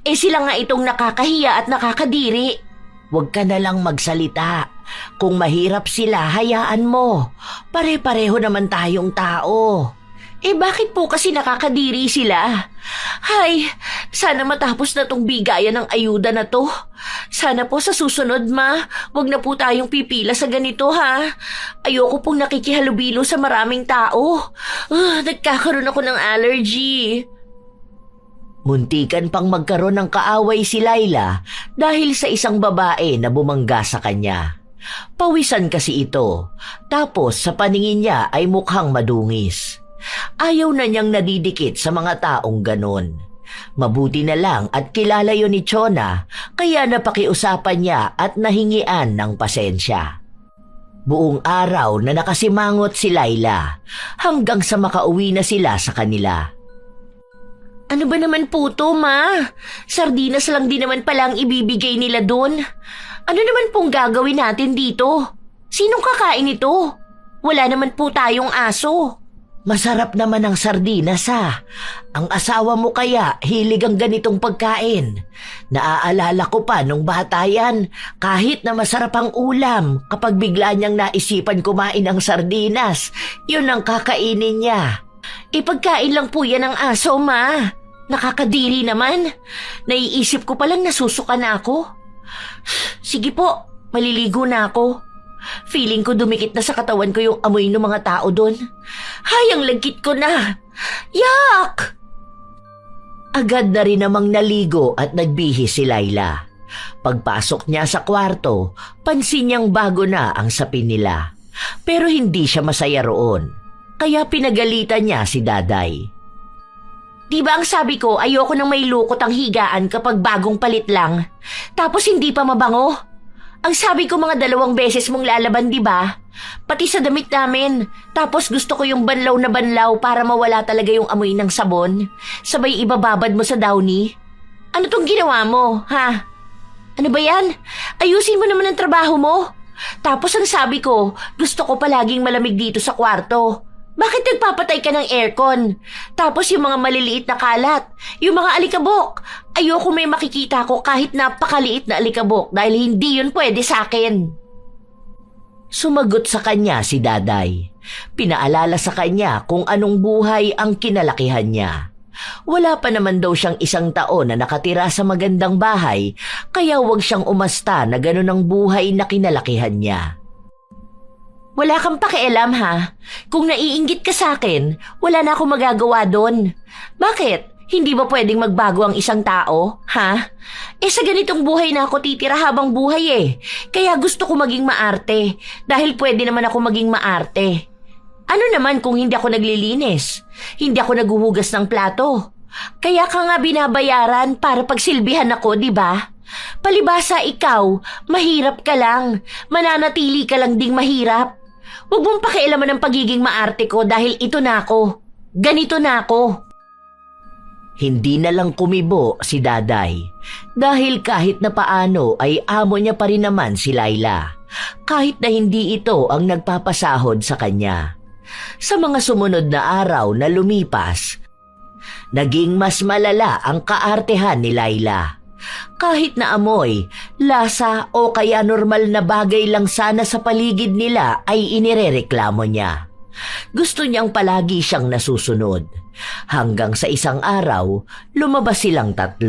Sila nga itong nakakahiya at nakakadiri. Huwag ka na lang magsalita. Kung mahirap sila, hayaan mo. Pare-pareho naman tayong tao. Bakit po kasi nakakadiri sila? Hay, sana matapos na tong bigayan ng ayuda na to. Sana po sa susunod, ma, wag na po tayong pipila sa ganito, ha? Ayoko pong nakikihalubilo sa maraming tao. Nagkakaroon ako ng allergy. Muntikan pang magkaroon ng kaaway si Laila dahil sa isang babae na bumangga sa kanya. Pawisan kasi ito, tapos sa paningin niya ay mukhang madungis. Ayaw na niyang nadidikit sa mga taong ganon. Mabuti na lang at kilala yun ni Chona, kaya napakiusapan niya at nahingian ng pasensya. Buong araw na nakasimangot si Laila hanggang sa makauwi na sila sa kanila. Ano ba naman po to, ma? Sardinas lang din naman pala ang ibibigay nila doon. Ano naman pong gagawin natin dito? Sinong kakain ito? Wala naman po tayong aso. Masarap naman ang sardinas, ha? Ang asawa mo kaya hilig ang ganitong pagkain. Naaalala ko pa nung bata yan, kahit na masarap ang ulam, kapag bigla niyang naisipan kumain ng sardinas, yun ang kakainin niya. Pagkain lang po yan ng aso, ma. Nakakadiri naman. Naiisip ko palang nasusuka na ako. Sige po, maliligo na ako. Feeling ko dumikit na sa katawan ko yung amoy ng mga tao doon. Hay, ang lagkit ko na. Yak! Agad na rin namang naligo at nagbihis si Laila. Pagpasok niya sa kwarto, pansin niyang bago na ang sapin nila. Pero hindi siya masaya roon, kaya pinagalitan niya si Daday. Di ba ang sabi ko ayoko nang may lukot ang higaan kapag bagong palit lang? Tapos hindi pa mabango? Ang sabi ko mga 2 beses mong lalaban, di ba? Pati sa damit namin. Tapos gusto ko yung banlaw na banlaw para mawala talaga yung amoy ng sabon. Sabay ibababad mo sa downy. Ano tong ginawa mo, ha? Ano ba yan? Ayusin mo naman ang trabaho mo. Tapos ang sabi ko, gusto ko palaging malamig dito sa kwarto. Bakit nagpapatay ka ng aircon? Tapos yung mga maliliit na kalat, yung mga alikabok. Ayoko may makikita ko kahit napakaliit na alikabok dahil hindi yun pwede sa akin. Sumagot sa kanya si Daday. Pinaalala sa kanya kung anong buhay ang kinalakihan niya. Wala pa naman daw siyang 1 taon na nakatira sa magandang bahay, kaya huwag siyang umasta na ganun ang buhay na kinalakihan niya. Wala kang pakialam, ha? Kung naiinggit ka sa akin, wala na akong magagawa doon. Bakit? Hindi ba pwedeng magbago ang isang tao, ha? Sa ganitong buhay na ako titira habang buhay Kaya gusto ko maging maarte, dahil pwede naman ako maging maarte. Ano naman kung hindi ako naglilinis? Hindi ako naghuhugas ng plato. Kaya ka nga binabayaran para pagsilbihan ako, di ba? Palibasa ikaw, mahirap ka lang. Mananatili ka lang ding mahirap. Huwag mong pakialaman ang pagiging maarte ko dahil ito na ako. Ganito na ako. Hindi na lang kumibo si Daday dahil kahit na paano ay amo niya pa rin naman si Laila, kahit na hindi ito ang nagpapasahod sa kanya. Sa mga sumunod na araw na lumipas, naging mas malala ang kaartehan ni Laila. Kahit na amoy, lasa o kaya normal na bagay lang sana sa paligid nila ay inirereklamo niya. Gusto niyang palagi siyang nasusunod. Hanggang sa isang araw, lumabas silang 3.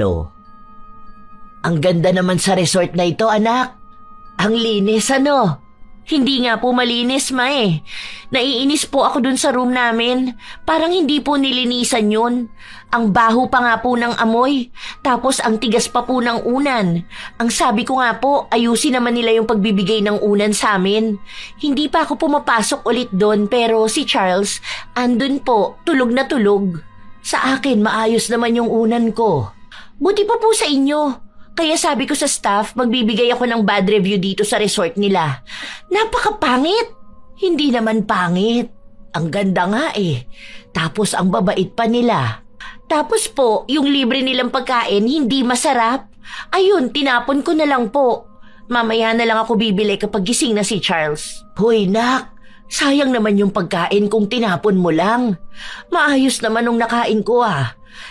Ang ganda naman sa resort na ito, anak. Ang linis, ano? Hindi nga po malinis, ma Naiinis po ako dun sa room namin. Parang hindi po nilinisan yun. Ang baho pa nga po ng amoy. Tapos ang tigas pa po ng unan. Ang sabi ko nga po, ayusin naman nila yung pagbibigay ng unan sa amin. Hindi pa ako pumapasok ulit doon pero si Charles, andun po, tulog na tulog. Sa akin, maayos naman yung unan ko. Buti pa po sa inyo. Kaya sabi ko sa staff, magbibigay ako ng bad review dito sa resort nila. Napakapangit! Hindi naman pangit. Ang ganda nga Tapos ang babait pa nila. Tapos po, yung libre nilang pagkain hindi masarap. Ayun, tinapon ko na lang po. Mamaya na lang ako bibili kapag gising na si Charles. Hoy, nak! Sayang naman yung pagkain kung tinapon mo lang. Maayos naman nung nakain ko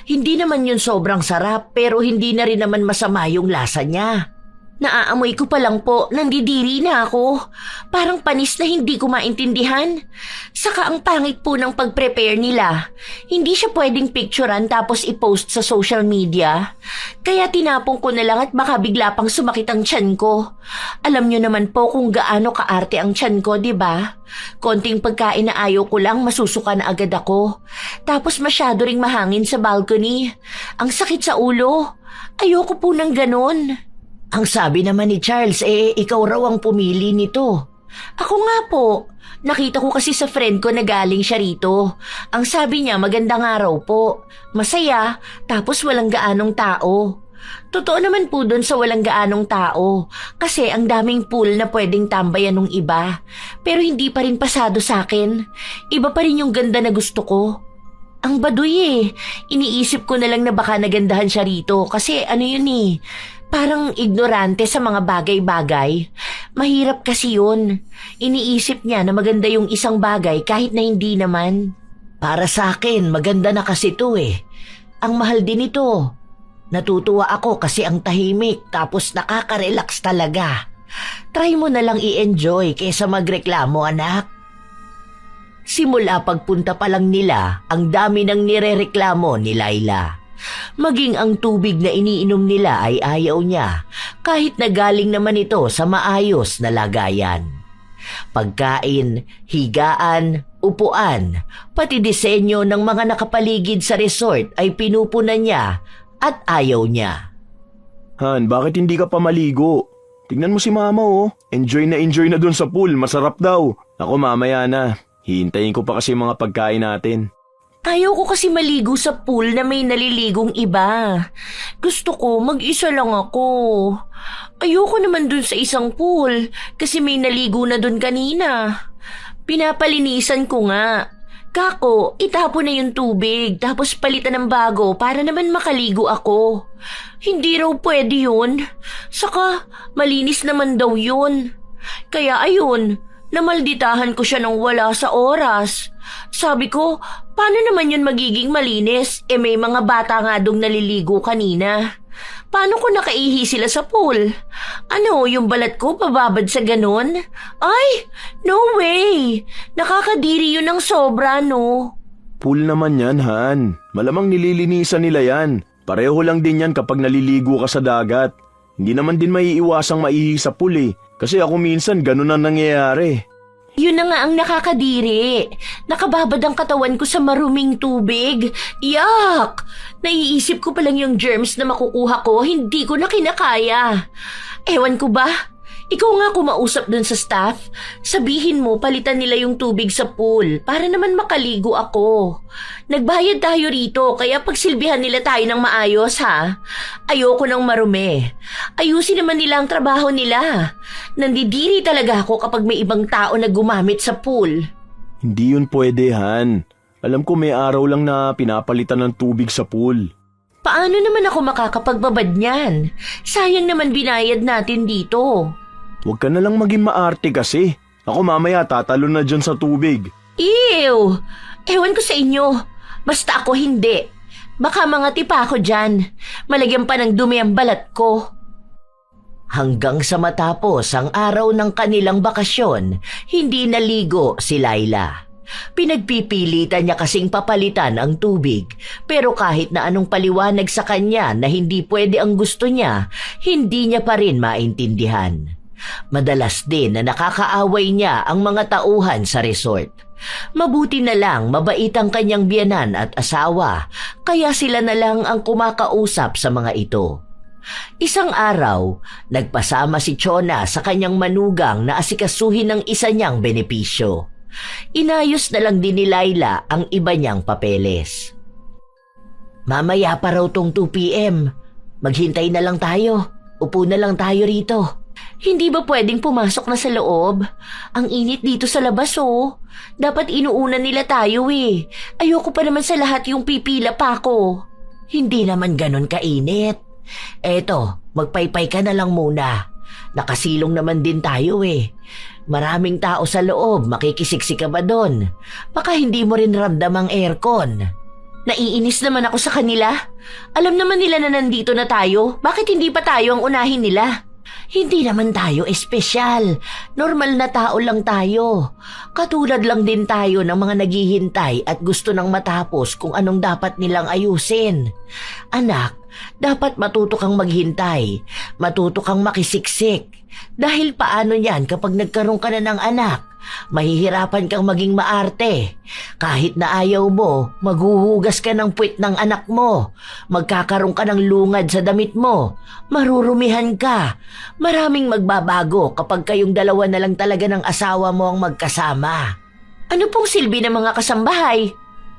Hindi naman yun sobrang sarap pero hindi na rin naman masama yung lasa niya. Naaamoy ko pa lang po, nandidiri na ako. Parang panis na hindi ko maintindihan. Saka ang pangit po ng pag-prepare nila. Hindi siya pwedeng picturean tapos i-post sa social media. Kaya tinapon ko na lang at baka bigla pang sumakit ang tiyan ko. Alam niyo naman po kung gaano kaarte ang tiyan ko, di ba? Konting pagkain na ayaw ko lang, masusuka na agad ako. Tapos masyado ring mahangin sa balcony. Ang sakit sa ulo. Ayoko po ng ganon. Ang sabi naman ni Charles, ikaw raw ang pumili nito. Ako nga po. Nakita ko kasi sa friend ko na galing siya rito. Ang sabi niya maganda nga raw po. Masaya, tapos walang gaanong tao. Totoo naman po dun sa walang gaanong tao. Kasi ang daming pool na pwedeng tambayan ng iba. Pero hindi pa rin pasado sa akin. Iba pa rin yung ganda na gusto ko. Ang baduy Iniisip ko na lang na baka nagandahan siya rito. Kasi ano yun parang ignorante sa mga bagay-bagay. Mahirap kasi yun. Iniisip niya na maganda yung isang bagay kahit na hindi naman. Para sa akin, maganda na kasi ito Ang mahal din ito. Natutuwa ako kasi ang tahimik tapos nakaka-relax talaga. Try mo na lang i-enjoy kaysa magreklamo, anak. Simula pagpunta pa lang nila, ang dami nang nirereklamo ni Laila. Maging ang tubig na iniinom nila ay ayaw niya, kahit na galing naman ito sa maayos na lagayan. Pagkain, higaan, upuan, pati disenyo ng mga nakapaligid sa resort ay pinupunan niya at ayaw niya. Han, bakit hindi ka pa maligo? Tingnan mo si mama oh. Enjoy na dun sa pool, masarap daw. Ako mamaya na. Hihintayin ko pa kasi mga pagkain natin. Ayaw ko kasi maligo sa pool na may naliligong iba. Gusto ko mag-isa lang ako. Ayoko naman dun sa isang pool kasi may naligo na dun kanina. Pinapalinisan ko nga. Kako, itapon na yung tubig tapos palitan ng bago para naman makaligo ako. Hindi raw pwede yun. Saka malinis naman daw yun. Kaya ayun, namalditahan ko siya ng wala sa oras. Sabi ko, paano naman yun magiging malinis? May mga bata nga dong naliligo kanina. Paano kung nakaihi sila sa pool? Ano, yung balat ko pababad sa ganon? Ay, no way! Nakakadiri yun ng sobra, no? Pool naman yan, Han. Malamang nililinisan nila yan. Pareho lang din yan kapag naliligo ka sa dagat. Hindi naman din maiiwasang maihi sa pool eh. Kasi ako minsan ganun ang nangyayari. Yun na nga ang nakakadiri. Nakababad ang katawan ko sa maruming tubig. Yuck! Naiisip ko pa lang yung germs na makukuha ko, hindi ko na kinakaya. Ewan ko ba? Ikaw nga kumausap dun sa staff. Sabihin mo palitan nila yung tubig sa pool para naman makaligo ako. Nagbayad tayo rito kaya pagsilbihan nila tayo ng maayos ha. Ayoko ng marumi. Ayusin naman nila ang trabaho nila. Nandidiri talaga ako kapag may ibang tao na gumamit sa pool. Hindi yun pwede, Han. Alam ko may araw lang na pinapalitan ng tubig sa pool. Paano naman ako makakapagbabad niyan? Sayang naman binayad natin dito. Huwag ka na lang maging maarte kasi. Ako mamaya tatalo na dyan sa tubig. Ew! Ewan ko sa inyo. Basta ako hindi. Baka mga tipa ako dyan. Malagyan pa ng dumi ang balat ko. Hanggang sa matapos ang araw ng kanilang bakasyon, hindi naligo si Laila. Pinagpipilitan niya kasing papalitan ang tubig, pero kahit na anong paliwanag sa kanya na hindi pwede ang gusto niya, hindi niya pa rin maintindihan. Madalas din na nakakaaway niya ang mga tauhan sa resort. Mabuti na lang mabait ang kanyang biyenan at asawa, kaya sila na lang ang kumakausap sa mga ito. Isang araw, nagpasama si Chona sa kanyang manugang na asikasuhin ng isa niyang benepisyo. Inayos na lang din ni Laila ang iba niyang papeles. Mamaya pa raw tong 2 p.m. Maghintay na lang tayo. Upo na lang tayo rito. Hindi ba pwedeng pumasok na sa loob? Ang init dito sa labas oh. Dapat inuunan nila tayo eh. Ayoko pa naman sa lahat yung pipila pa ko. Hindi naman ganon kainit. Eto, magpaypay ka na lang muna. Nakasilong naman din tayo eh. Maraming tao sa loob, makikisiksik ka ba doon? Baka hindi mo rin ramdam ang aircon. Naiinis naman ako sa kanila. Alam naman nila na nandito na tayo. Bakit hindi pa tayo ang unahin nila? Hindi naman tayo espesyal. Normal na tao lang tayo. Katulad lang din tayo ng mga naghihintay at gusto nang matapos kung anong dapat nilang ayusin. Anak, dapat matuto kang maghintay. Matuto kang makisiksik. Dahil paano yan kapag nagkaroon ka na ng anak? Mahihirapan kang maging maarte. Kahit na ayaw mo, maghuhugas ka ng puwit ng anak mo. Magkakaroon ka ng lungad sa damit mo. Marurumihan ka. Maraming magbabago kapag kayong dalawa na lang talaga ng asawa mo ang magkasama. Ano pong silbi ng mga kasambahay?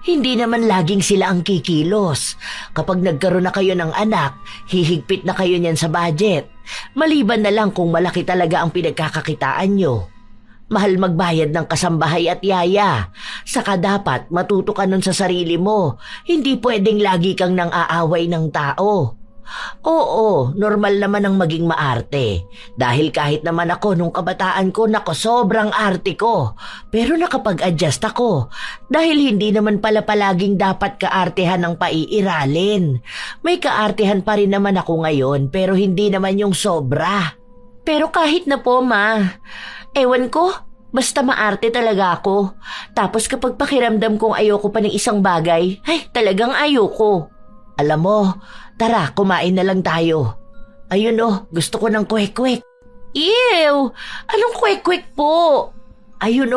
Hindi naman laging sila ang kikilos. Kapag nagkaroon na kayo ng anak, hihigpit na kayo niyan sa budget. Maliban na lang kung malaki talaga ang pinagkakakitaan nyo. Mahal magbayad ng kasambahay at yaya. Saka dapat matuto ka nun sa sarili mo. Hindi pwedeng lagi kang nang aaway ng tao. Oo, normal naman ang maging maarte. Dahil kahit naman ako nung kabataan ko, nako sobrang arte ko. Pero nakapag-adjust ako. Dahil hindi naman pala palaging dapat kaartehan ng paiiralin. May kaartehan pa rin naman ako ngayon pero hindi naman yung sobra. Pero kahit na po ma, ewan ko, basta maarte talaga ako. Tapos kapag pakiramdam kong ayoko pa ng isang bagay, ay talagang ayoko. Alam mo, tara kumain na lang tayo. Ayun oh, gusto ko ng kwek-kwek. Ew! Anong kwek-kwek po? Ayun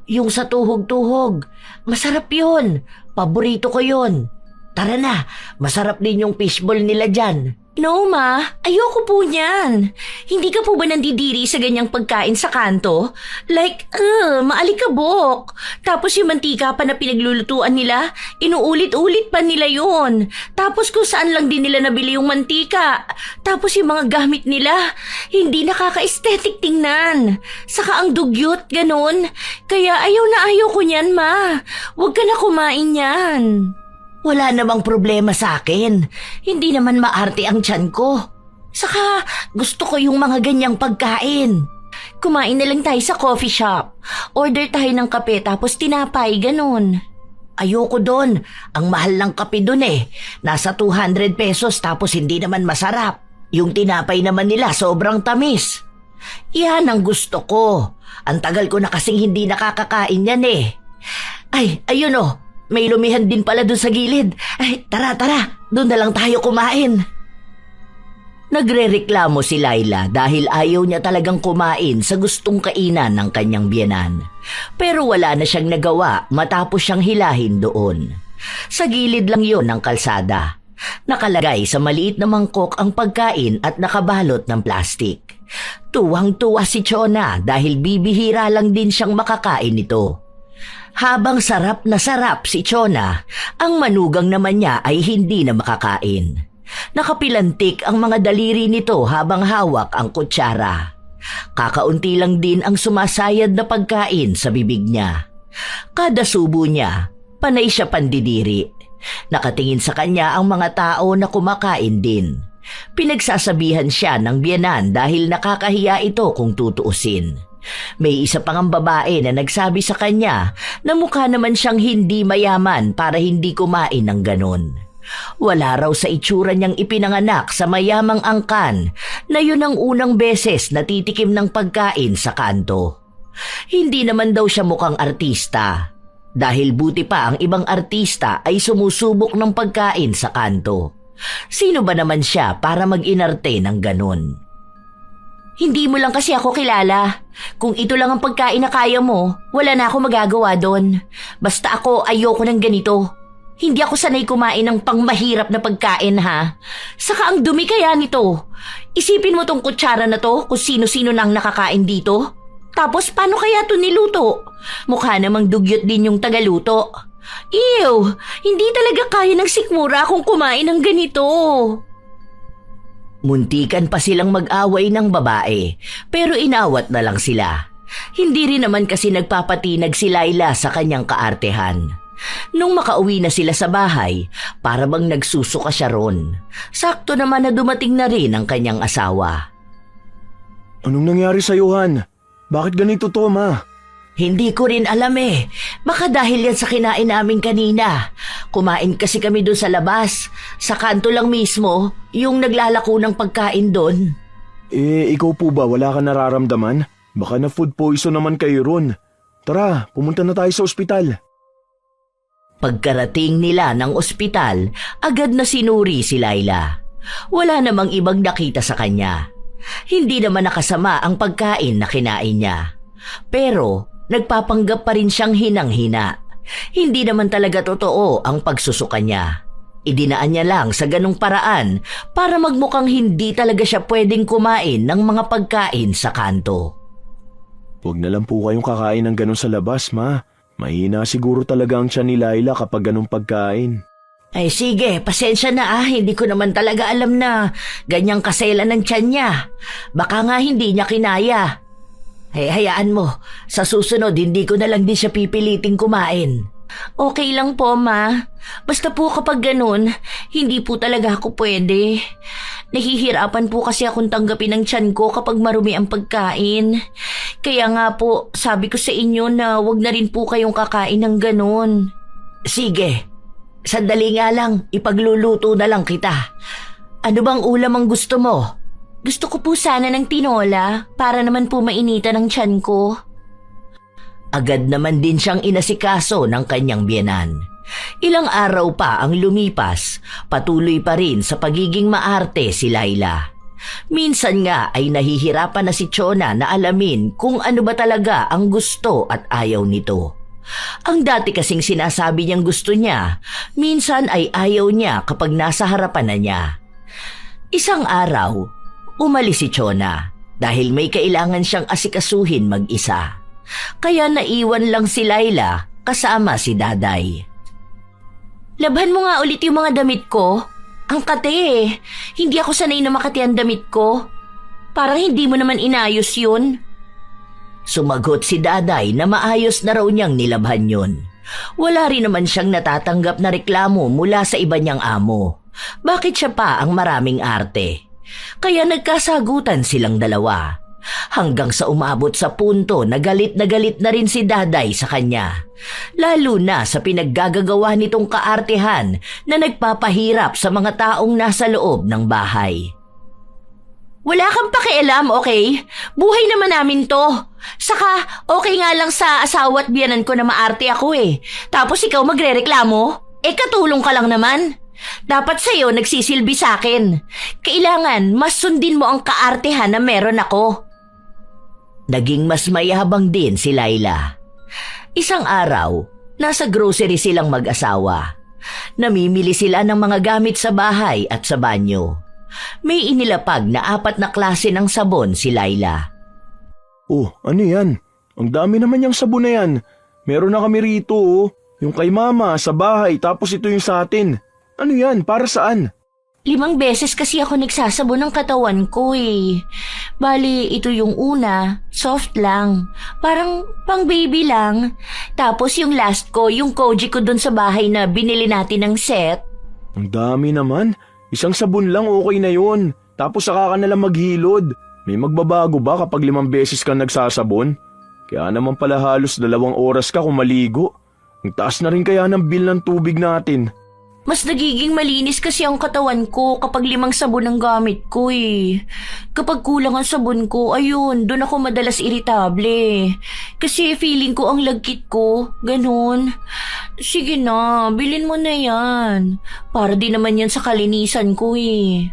yung sa tuhog-tuhog. Masarap yun. Paborito ko yun. Tara na, masarap din yung fishball nila dyan. No, ma. Ayoko po niyan. Hindi ka po ba nandidiri sa ganyang pagkain sa kanto? Like, maalikabok. Tapos yung mantika pa na pinaglulutuan nila, inuulit-ulit pa nila yun. Tapos kung saan lang din nila nabili yung mantika. Tapos yung mga gamit nila, hindi nakaka-aesthetic tingnan. Saka ang dugyot, ganun. Kaya ayaw ko niyan, ma. Huwag ka na kumain yan. Wala namang problema sa akin. Hindi naman maarte ang tiyan ko. Saka gusto ko yung mga ganyang pagkain. Kumain na lang tayo sa coffee shop. Order tayo ng kape tapos tinapay, ganun. Ayoko doon. Ang mahal ng kape doon eh. Nasa 200 pesos tapos hindi naman masarap. Yung tinapay naman nila sobrang tamis. Yan ang gusto ko. Ang tagal ko na kasing hindi nakakakain yan eh. Ay, ayun may lumihan din pala doon sa gilid. Ay, tara, doon na lang tayo kumain. Nagrereklamo si Laila dahil ayaw niya talagang kumain sa gustong kainan ng kanyang biyenan. Pero wala na siyang nagawa matapos siyang hilahin doon. Sa gilid lang yon ng kalsada. Nakalagay sa maliit na mangkok ang pagkain at nakabalot ng plastik. Tuwang-tuwa si Chona dahil bibihira lang din siyang makakain nito. Habang sarap na sarap si Chona, ang manugang naman niya ay hindi na makakain. Nakapilantik ang mga daliri nito habang hawak ang kutsara. Kakaunti lang din ang sumasayad na pagkain sa bibig niya. Kada subo niya, panay siya pandidiri. Nakatingin sa kanya ang mga tao na kumakain din. Pinagsasabihan siya ng biyenan dahil nakakahiya ito kung tutuusin. May isa pang babae na nagsabi sa kanya na mukha naman siyang hindi mayaman para hindi kumain ng ganon. Wala raw sa itsura niyang ipinanganak sa mayamang angkan na yun ang unang beses na titikim ng pagkain sa kanto. Hindi naman daw siya mukhang artista. Dahil buti pa ang ibang artista ay sumusubok ng pagkain sa kanto. Sino ba naman siya para mag-inarte ng ganon? Hindi mo lang kasi ako kilala. Kung ito lang ang pagkain na kaya mo, wala na ako magagawa doon. Basta ako ayoko ng ganito. Hindi ako sanay kumain ng pangmahirap na pagkain ha. Saka ang dumi kaya nito. Isipin mo tong kutsara na to kung sino-sino nang nakakain dito. Tapos paano kaya to niluto? Mukha namang dugyot din yung tagaluto. Ew! Hindi talaga kaya ng sikmura kung kumain ng ganito. Muntikan pa silang mag-away ng babae, pero inawat na lang sila. Hindi rin naman kasi nagpapatinag si Laila sa kanyang kaartehan. Nung makauwi na sila sa bahay, para bang nagsusuka siya ron. Sakto naman na dumating na rin ang kanyang asawa. Anong nangyari sa'yo, Han? Bakit ganito to, ma? Hindi ko rin alam eh. Baka dahil yan sa kinain namin kanina. Kumain kasi kami doon sa labas. Sa kanto lang mismo, yung naglalako ng pagkain doon. Ikaw po ba wala ka nararamdaman? Baka na food poison naman kayo ron. Tara, pumunta na tayo sa ospital. Pagkarating nila ng ospital, agad na sinuri si Laila. Wala namang ibang nakita sa kanya. Hindi naman nakasama ang pagkain na kinain niya. Pero nagpapanggap pa rin siyang hinang-hina. Hindi naman talaga totoo ang pagsusuka niya. Idinaan niya lang sa ganung paraan para magmukhang hindi talaga siya pwedeng kumain ng mga pagkain sa kanto. Huwag na lang po kayong kakain ng ganun sa labas, ma. Mahina siguro talaga ang tiyan ni Laila kapag ganung pagkain. Ay sige, pasensya na hindi ko naman talaga alam na ganyang kasela ng tiyan niya. Baka nga hindi niya kinaya. Hayaan mo, sa susunod hindi ko na lang din siya pipiliting kumain. Okay lang po, ma. Basta po kapag ganun, hindi po talaga ako pwede. Nahihirapan po kasi akong tanggapin ang tiyan ko kapag marumi ang pagkain. Kaya nga po, sabi ko sa inyo na wag na rin po kayong kakain ng ganun. Sige, sandali nga lang, ipagluluto na lang kita. Ano bang ulam ang gusto mo? Gusto ko po sana ng tinola para naman po mainitan ang tiyan ko. Agad naman din siyang inasikaso ng kanyang biyenan. Ilang araw pa ang lumipas, patuloy pa rin sa pagiging maarte si Laila. Minsan nga ay nahihirapan na si Chona na alamin kung ano ba talaga ang gusto at ayaw nito. Ang dati kasing sinasabi niyang gusto niya, minsan ay ayaw niya kapag nasa harapan na niya. Isang araw, umalis si Chona dahil may kailangan siyang asikasuhin mag-isa. Kaya naiwan lang si Laila kasama si Daday. Labhan mo nga ulit yung mga damit ko. Ang kate eh. Hindi ako sanay na makati ang damit ko. Parang hindi mo naman inayos yun. Sumagot si Daday na maayos na raw niyang nilabhan yun. Wala rin naman siyang natatanggap na reklamo mula sa iba niyang amo. Bakit siya pa ang maraming arte? Kaya nagkasagutan silang dalawa. Hanggang sa umabot sa punto na galit na rin si Daday sa kanya. Lalo na sa pinaggagagawa nitong kaartehan na nagpapahirap sa mga taong nasa loob ng bahay. Wala kang pakialam, okay? Buhay naman namin to. Saka, okay nga lang sa asawa at biyanan ko na maarte ako eh. Tapos ikaw magrereklamo? Katulong ka lang naman. Dapat sa'yo nagsisilbi sa'kin. Kailangan mas sundin mo ang kaartehan na meron ako. Naging mas mayabang din si Laila. Isang araw, nasa grocery silang mag-asawa. Namimili sila ng mga gamit sa bahay at sa banyo. May inilapag na 4 na klase ng sabon si Laila. Oh, ano yan? Ang dami naman yung sabon na yan. Meron na kami rito oh. Yung kay mama sa bahay tapos ito yung sa atin. Ano yan? Para saan? 5 beses kasi ako nagsasabon ng katawan ko eh. Bali, ito yung una, soft lang. Parang pang baby lang. Tapos yung last ko, yung Koji ko dun sa bahay na binili natin ng set. Ang dami naman. Isang sabon lang okay na yun. Tapos saka ka nalang maghilod. May magbabago ba kapag 5 beses ka nagsasabon? Kaya naman pala halos 2 oras ka kung maligo. Ang taas na rin kaya ng bill ng tubig natin. Mas nagiging malinis kasi ang katawan ko kapag 5 sabon ang gamit ko eh. Kapag kulang ang sabon ko, ayun, doon ako madalas iritable. Kasi feeling ko ang lagkit ko, ganun. Sige na, bilhin mo na yan. Para din naman yan sa kalinisan ko eh.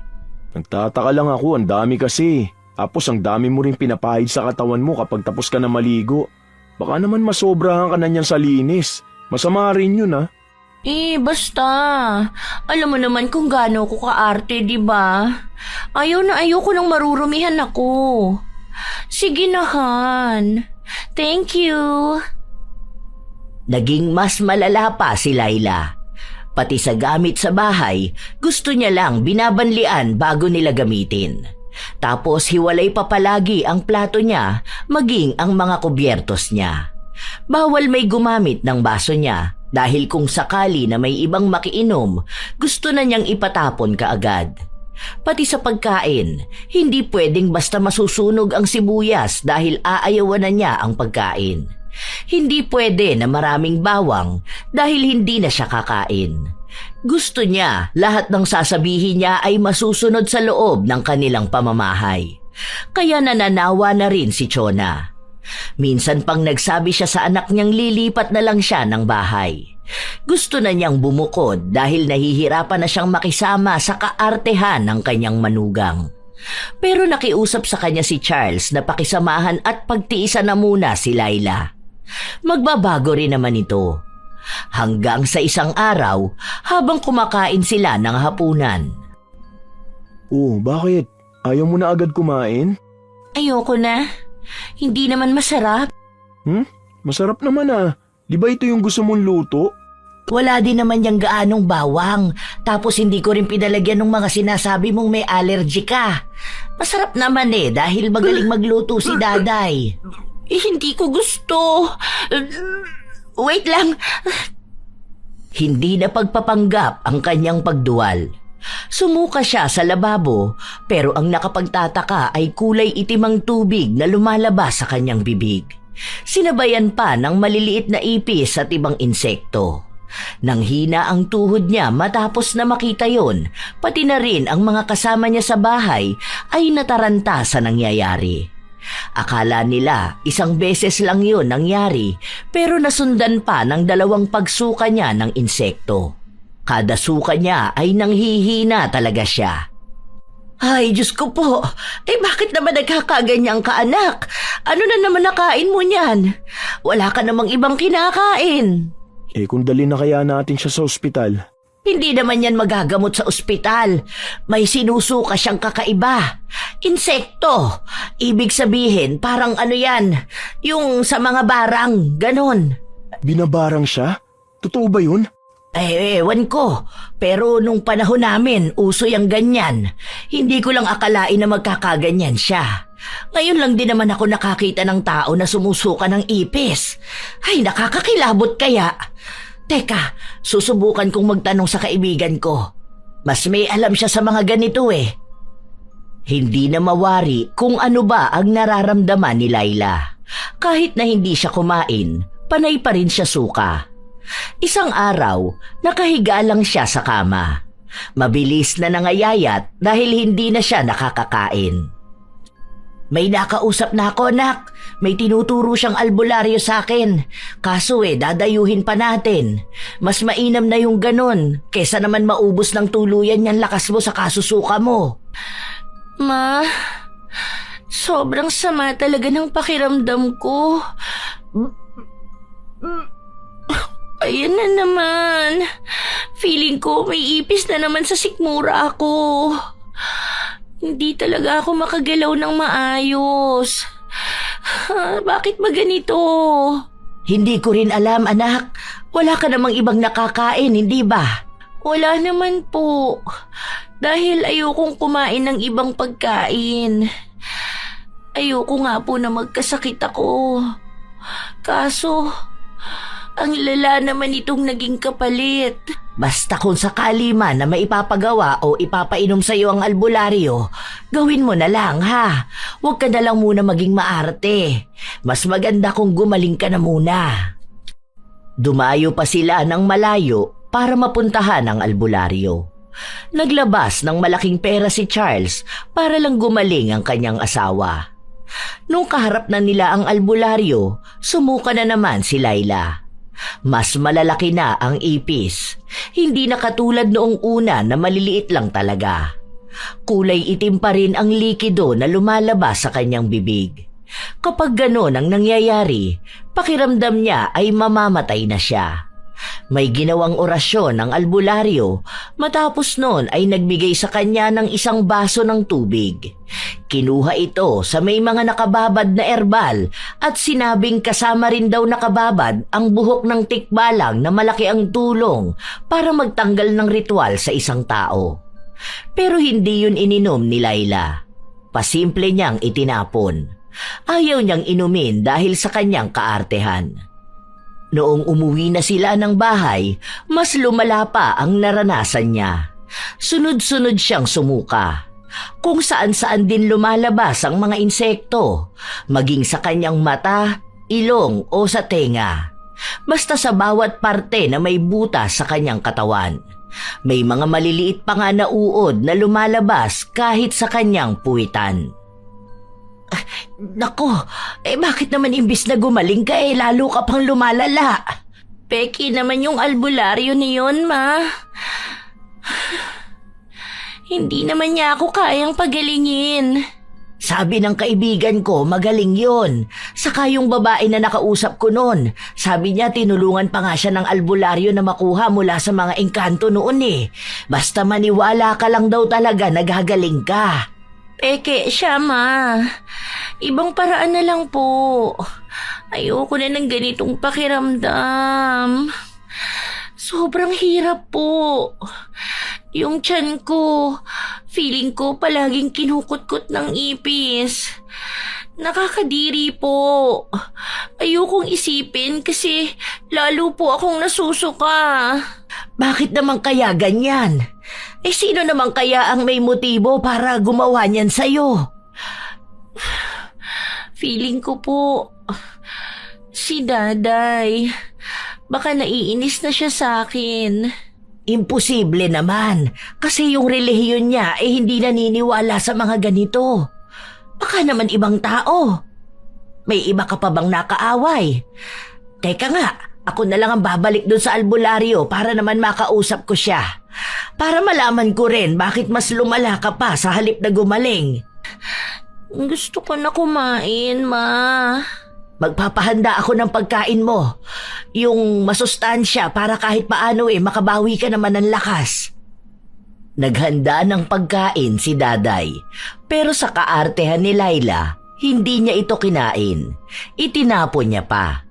Nagtataka lang ako, ang dami kasi. Tapos ang dami mo rin pinapahid sa katawan mo kapag tapos ka na maligo. Baka naman masobrahan ka na niyan sa linis. Masama rin yun ah. Basta. Alam mo naman kung gaano ko kaarte, di ba? Ayaw ko nang marurumihan ako. Sige na, Han. Thank you. Naging mas malala pa si Laila. Pati sa gamit sa bahay, gusto niya lang binabanlian bago nila gamitin. Tapos hiwalay pa palagi ang plato niya, maging ang mga kubyertos niya. Bawal may gumamit ng baso niya dahil kung sakali na may ibang makiinom, gusto na niyang ipatapon kaagad. Pati sa pagkain, hindi pwedeng basta masusunog ang sibuyas dahil aayawan na niya ang pagkain. Hindi pwede na maraming bawang dahil hindi na siya kakain. Gusto niya lahat ng sasabihin niya ay masusunod sa loob ng kanilang pamamahay. Kaya nananawa na rin si Chona. Minsan pang nagsabi siya sa anak niyang lilipat na lang siya ng bahay. Gusto na niyang bumukod dahil nahihirapan na siyang makisama sa kaartehan ng kanyang manugang. Pero nakiusap sa kanya si Charles na pakisamahan at pagtiisan na muna si Laila. Magbabago rin naman ito. Hanggang sa isang araw habang kumakain sila ng hapunan. Oh, bakit? Ayaw mo na agad kumain? Ayoko na. Hindi naman masarap. Masarap naman ah. Di ba ito yung gusto mong luto? Wala din naman yung gaanong bawang. Tapos hindi ko rin pinalagyan ng mga sinasabi mong may allergy ka. Masarap naman dahil magaling magluto si Daday. Hindi ko gusto. Wait lang. Hindi na pagpapanggap ang kanyang pagduwal. Sumuka siya sa lababo pero ang nakapagtataka ay kulay itim ang tubig na lumalabas sa kanyang bibig. Sinabayan pa ng maliliit na ipis at ibang insekto. Nang hina ang tuhod niya matapos na makita yon, pati na rin ang mga kasama niya sa bahay ay nataranta sa nangyayari. Akala nila 1 beses lang yun nangyari pero nasundan pa ng 2 pagsuka niya ng insekto. Kada suka niya ay nanghihina talaga siya. Ay, Diyos ko po. Bakit naman nagkakaganyan ka, anak? Ano na naman nakain mo niyan? Wala ka namang ibang kinakain. Kung dali na kaya natin siya sa ospital. Hindi naman yan magagamot sa ospital. May sinusuka siyang kakaiba. Insekto. Ibig sabihin, parang ano yan, yung sa mga barang, ganon. Binabarang siya? Totoo ba yun? Ewan ko. Pero nung panahon namin, uso yung ganyan. Hindi ko lang akalain na magkakaganyan siya. Ngayon lang din naman ako nakakita ng tao na sumusuka ng ipis. Ay, nakakakilabot kaya. Teka, susubukan kong magtanong sa kaibigan ko. Mas may alam siya sa mga ganito eh. Hindi na mawari kung ano ba ang nararamdaman ni Laila. Kahit na hindi siya kumain, panay pa rin siya suka. Isang araw, nakahiga lang siya sa kama. Mabilis na nangayayat dahil hindi na siya nakakakain. May nakausap na ako, anak. May tinuturo siyang albularyo sa akin. Kaso dadayuhin pa natin. Mas mainam na yung ganon, kesa naman maubos ng tuluyan yung lakas mo sa kasusuka mo. Ma, sobrang sama talaga ng pakiramdam ko. Ayan na naman. Feeling ko may ipis na naman sa sikmura ako. Hindi talaga ako makagalaw ng maayos. Bakit ba ganito? Hindi ko rin alam, anak. Wala ka namang ibang nakakain, hindi ba? Wala naman po. Dahil ayokong kumain ng ibang pagkain. Ayoko nga po na magkasakit ako. Kaso, ang lala naman itong naging kapalit. Basta kung sakali man na maipapagawa o ipapainom sa iyo ang albularyo, gawin mo na lang ha. Huwag ka na lang muna maging maarte. Mas maganda kung gumaling ka na muna. Dumayo pa sila ng malayo para mapuntahan ang albularyo. Naglabas ng malaking pera si Charles para lang gumaling ang kanyang asawa. Nung kaharap na nila ang albularyo, sumuka na naman si Laila. Mas malalaki na ang ipis. Hindi na katulad noong una na maliliit lang talaga. Kulay itim pa rin ang likido na lumalabas sa kanyang bibig. Kapag ganon ang nangyayari, pakiramdam niya ay mamamatay na siya. May ginawang orasyon ng albularyo, matapos noon ay nagbigay sa kanya ng isang baso ng tubig. Kinuha ito sa may mga nakababad na erbal at sinabing kasama rin daw nakababad ang buhok ng tikbalang na malaki ang tulong para magtanggal ng ritual sa isang tao. Pero hindi yun ininom ni Laila. Pasimple niyang itinapon. Ayaw niyang inumin dahil sa kanyang kaartehan. Noong umuwi na sila ng bahay, mas lumala pa ang naranasan niya. Sunod-sunod siyang sumuka. Kung saan-saan din lumalabas ang mga insekto, maging sa kanyang mata, ilong o sa tenga. Basta sa bawat parte na may butas sa kanyang katawan. May mga maliliit pa nga na uod na lumalabas kahit sa kanyang puwitan. Nako, bakit naman imbis na gumaling ka lalo ka pang lumalala? Peki naman yung albularyo niyon, ma. Hindi naman niya ako kayang pagalingin. Sabi ng kaibigan ko, magaling yon. Saka yung babae na nakausap ko noon, sabi niya tinulungan pa nga siya ng albularyo na makuha mula sa mga engkanto noon Basta maniwala ka lang daw talaga nagagaling ka. Peke siya, ma. Ibang paraan na lang po. Ayoko na ng ganitong pakiramdam. Sobrang hirap po. Yung tiyan ko, feeling ko palaging kinukutkot ng ipis. Nakakadiri po. Ayokong isipin kasi lalo po akong nasusuka. Bakit naman kaya ganyan? Sino naman kaya ang may motibo para gumawa niyan sa'yo? Feeling ko po, si Daday. Baka naiinis na siya sa akin. Imposible naman, kasi yung relihiyon niya hindi naniniwala sa mga ganito. Baka naman ibang tao. May iba ka pa bang nakaaway? Teka nga, ako na lang ang babalik dun sa albularyo para naman makausap ko siya. para malaman ko rin bakit mas lumala ka pa sa halip na gumaling. Gusto ko na kumain, Ma. Magpapahanda ako ng pagkain mo. Yung masustansya para kahit paano makabawi ka naman ng lakas. Naghanda ng pagkain si Daday. Pero sa kaartehan ni Laila, hindi niya ito kinain. Itinapon niya pa.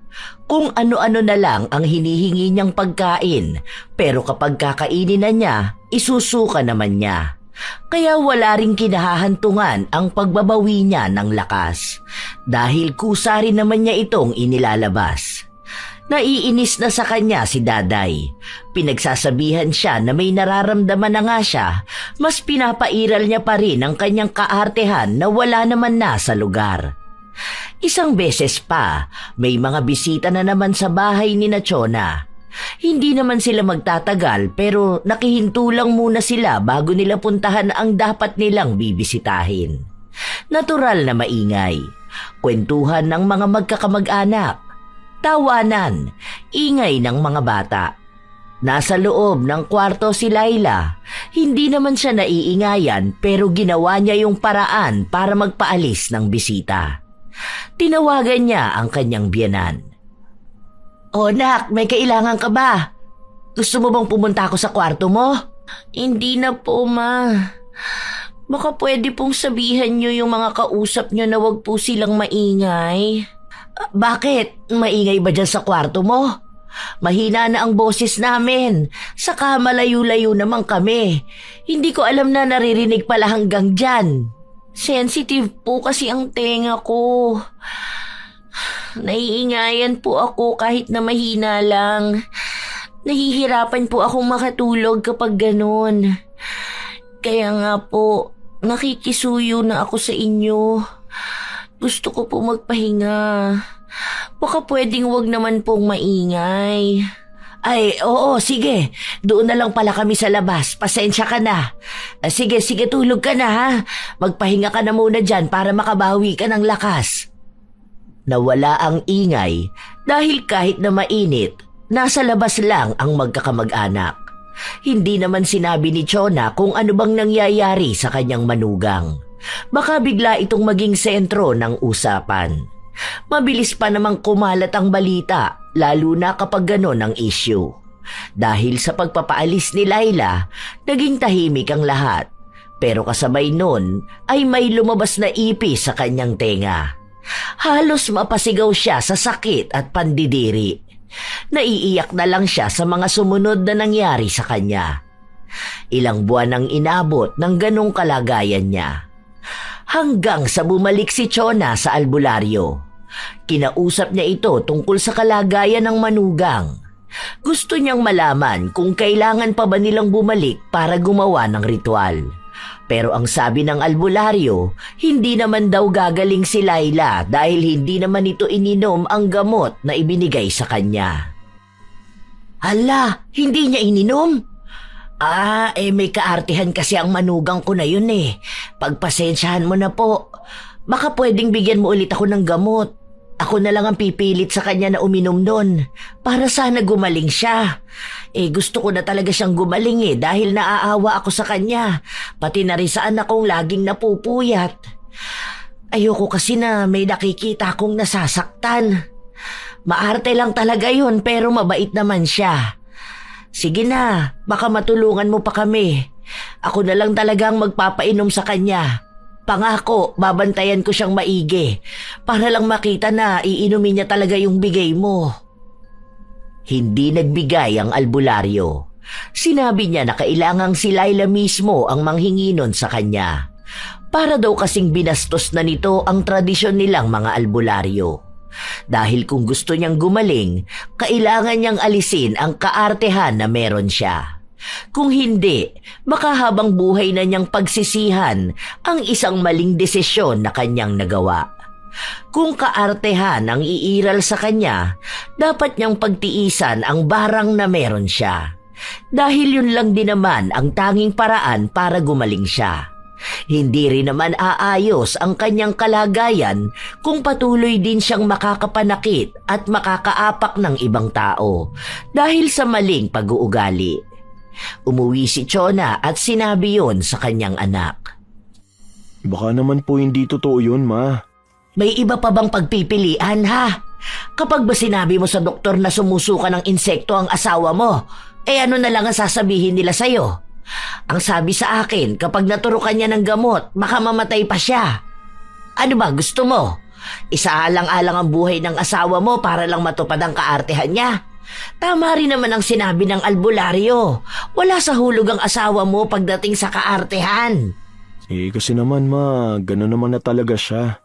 Kung ano-ano na lang ang hinihingi niyang pagkain. Pero kapag kakainin na niya, isusuka naman niya. Kaya wala ring kinahahantungan ang pagbabawi niya ng lakas dahil kusa rin naman niya itong inilalabas. Naiinis na sa kanya si Daday. Pinagsasabihan siya na may nararamdaman na nga siya, mas pinapairal niya pa rin ang kanyang kaartehan na wala naman na sa lugar. Isang beses pa, may mga bisita na naman sa bahay ni Chona. Hindi naman sila magtatagal pero nakihinto lang muna sila bago nila puntahan ang dapat nilang bibisitahin. Natural na maingay, kwentuhan ng mga magkakamag-anak, tawanan, ingay ng mga bata. Nasa loob ng kwarto si Laila, hindi naman siya naiingayan pero ginawa niya yung paraan para magpaalis ng bisita. Tinawagan niya ang kanyang biyenan. "O nak, may kailangan ka ba? Gusto mo bang pumunta ako sa kwarto mo?" Hindi na po, Ma. Baka pwede pong sabihan niyo yung mga kausap niyo na wag po silang maingay. Bakit? Maingay ba dyan sa kwarto mo? Mahina na ang boses namin. Saka malayo-layo naman kami. Hindi ko alam na naririnig pala hanggang dyan. Sensitive po kasi ang tenga ko. Naiingayan po ako kahit na mahina lang. Nahihirapan po akong makatulog kapag ganun. Kaya nga po, nakikisuyo na ako sa inyo. Gusto ko po magpahinga. Baka pwedeng wag naman pong maingay. Ay, oo, sige. Doon na lang pala kami sa labas. Pasensya ka na. Sige, tulog ka na ha. Magpahinga ka na muna dyan para makabawi ka ng lakas. Nawala ang ingay dahil kahit na mainit, nasa labas lang ang magkakamag-anak. Hindi naman sinabi ni Chona kung ano bang nangyayari sa kanyang manugang. Baka bigla itong maging sentro ng usapan. Mabilis pa namang kumalat ang balita, lalo na kapag ganon ang issue. Dahil sa pagpapaalis ni Laila, naging tahimik ang lahat. Pero kasabay nun ay may lumabas na ipis sa kanyang tenga. Halos mapasigaw siya sa sakit at pandidiri. Naiiyak na lang siya sa mga sumunod na nangyari sa kanya. Ilang buwan ang inabot ng ganong kalagayan niya. Hanggang sa bumalik si Chona sa albularyo. Kinausap niya ito tungkol sa kalagayan ng manugang. Gusto niyang malaman kung kailangan pa ba nilang bumalik para gumawa ng ritual. Pero ang sabi ng albularyo, hindi naman daw gagaling si Laila dahil hindi naman ito ininom ang gamot na ibinigay sa kanya. Hala, hindi niya ininom? May kaartihan kasi ang manugang ko na yun eh. Pagpasensyahan mo na po. Baka pwedeng bigyan mo ulit ako ng gamot. Ako na lang ang pipilit sa kanya na uminom nun para sana gumaling siya. Gusto ko na talaga siyang gumaling dahil naaawa ako sa kanya. Pati na rin sa anak kong laging napupuyat. Ayoko kasi na may nakikita akong nasasaktan. Maarte lang talaga yun pero mabait naman siya. Sige na, baka matulungan mo pa kami. Ako na lang talagang magpapainom sa kanya. Pangako, babantayan ko siyang maigi para lang makita na iinumin niya talaga yung bigay mo. Hindi nagbigay ang albularyo. Sinabi niya na kailangang si Laila mismo ang manghingi nun sa kanya. Para daw kasing binastos na nito ang tradisyon nilang mga albularyo. Dahil kung gusto niyang gumaling, kailangan niyang alisin ang kaartehan na meron siya. Kung hindi, baka habang buhay na niyang pagsisihan ang isang maling desisyon na kanyang nagawa. Kung kaartehan ang iiral sa kanya, dapat niyang pagtiisan ang barang na meron siya. Dahil yun lang din naman ang tanging paraan para gumaling siya. Hindi rin naman aayos ang kanyang kalagayan kung patuloy din siyang makakapanakit at makakaapak ng ibang tao dahil sa maling pag-uugali. Umuwi si Chona at sinabi yon sa kanyang anak. Baka naman po hindi totoo yun, Ma. May iba pa bang pagpipilian, ha? Kapag ba sinabi mo sa doktor na sumusuka ng insekto ang asawa mo, ano na lang ang sasabihin nila sa'yo? Ang sabi sa akin, kapag naturukan niya ng gamot, baka mamatay pa siya. Ano ba gusto mo? Isaalang-alang ang buhay ng asawa mo para lang matupad ang kaartehan niya? Tama rin naman ang sinabi ng albularyo. Wala sa hulog ang asawa mo pagdating sa kaartehan. Kasi naman, Ma, gano'n naman na talaga siya.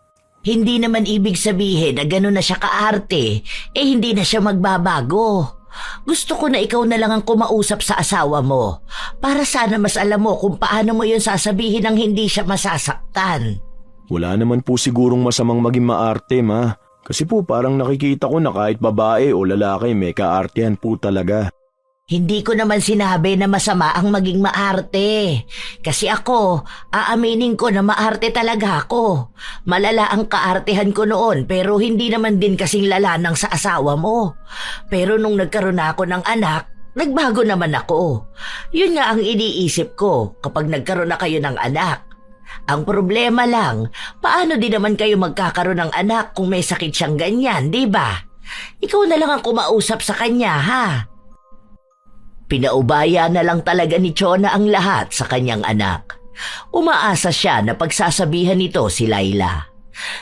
Hindi naman ibig sabihin na gano'n na siya kaarte, hindi na siya magbabago. Gusto ko na ikaw na lang ang kumausap sa asawa mo para sana mas alam mo kung paano mo yun sasabihin nang hindi siya masasaktan. Wala naman po sigurong masamang maging maarte, Ma. Kasi po parang nakikita ko na kahit babae o lalaki may kaartehan po talaga. Hindi ko naman sinabi na masama ang maging maarte. Kasi ako, aaminin ko na maarte talaga ako. Malala ang kaartehan ko noon pero hindi naman din kasing lala ng sa asawa mo. Pero nung nagkaroon ako ng anak, nagbago naman ako. Yun nga ang iniisip ko kapag nagkaroon na kayo ng anak. Ang problema lang, paano din naman kayo magkakaroon ng anak kung may sakit siyang ganyan, di ba? Ikaw na lang ang kumausap sa kanya, ha? Pinaubaya na lang talaga ni Chona ang lahat sa kanyang anak. Umaasa siya na pagsasabihan nito si Laila.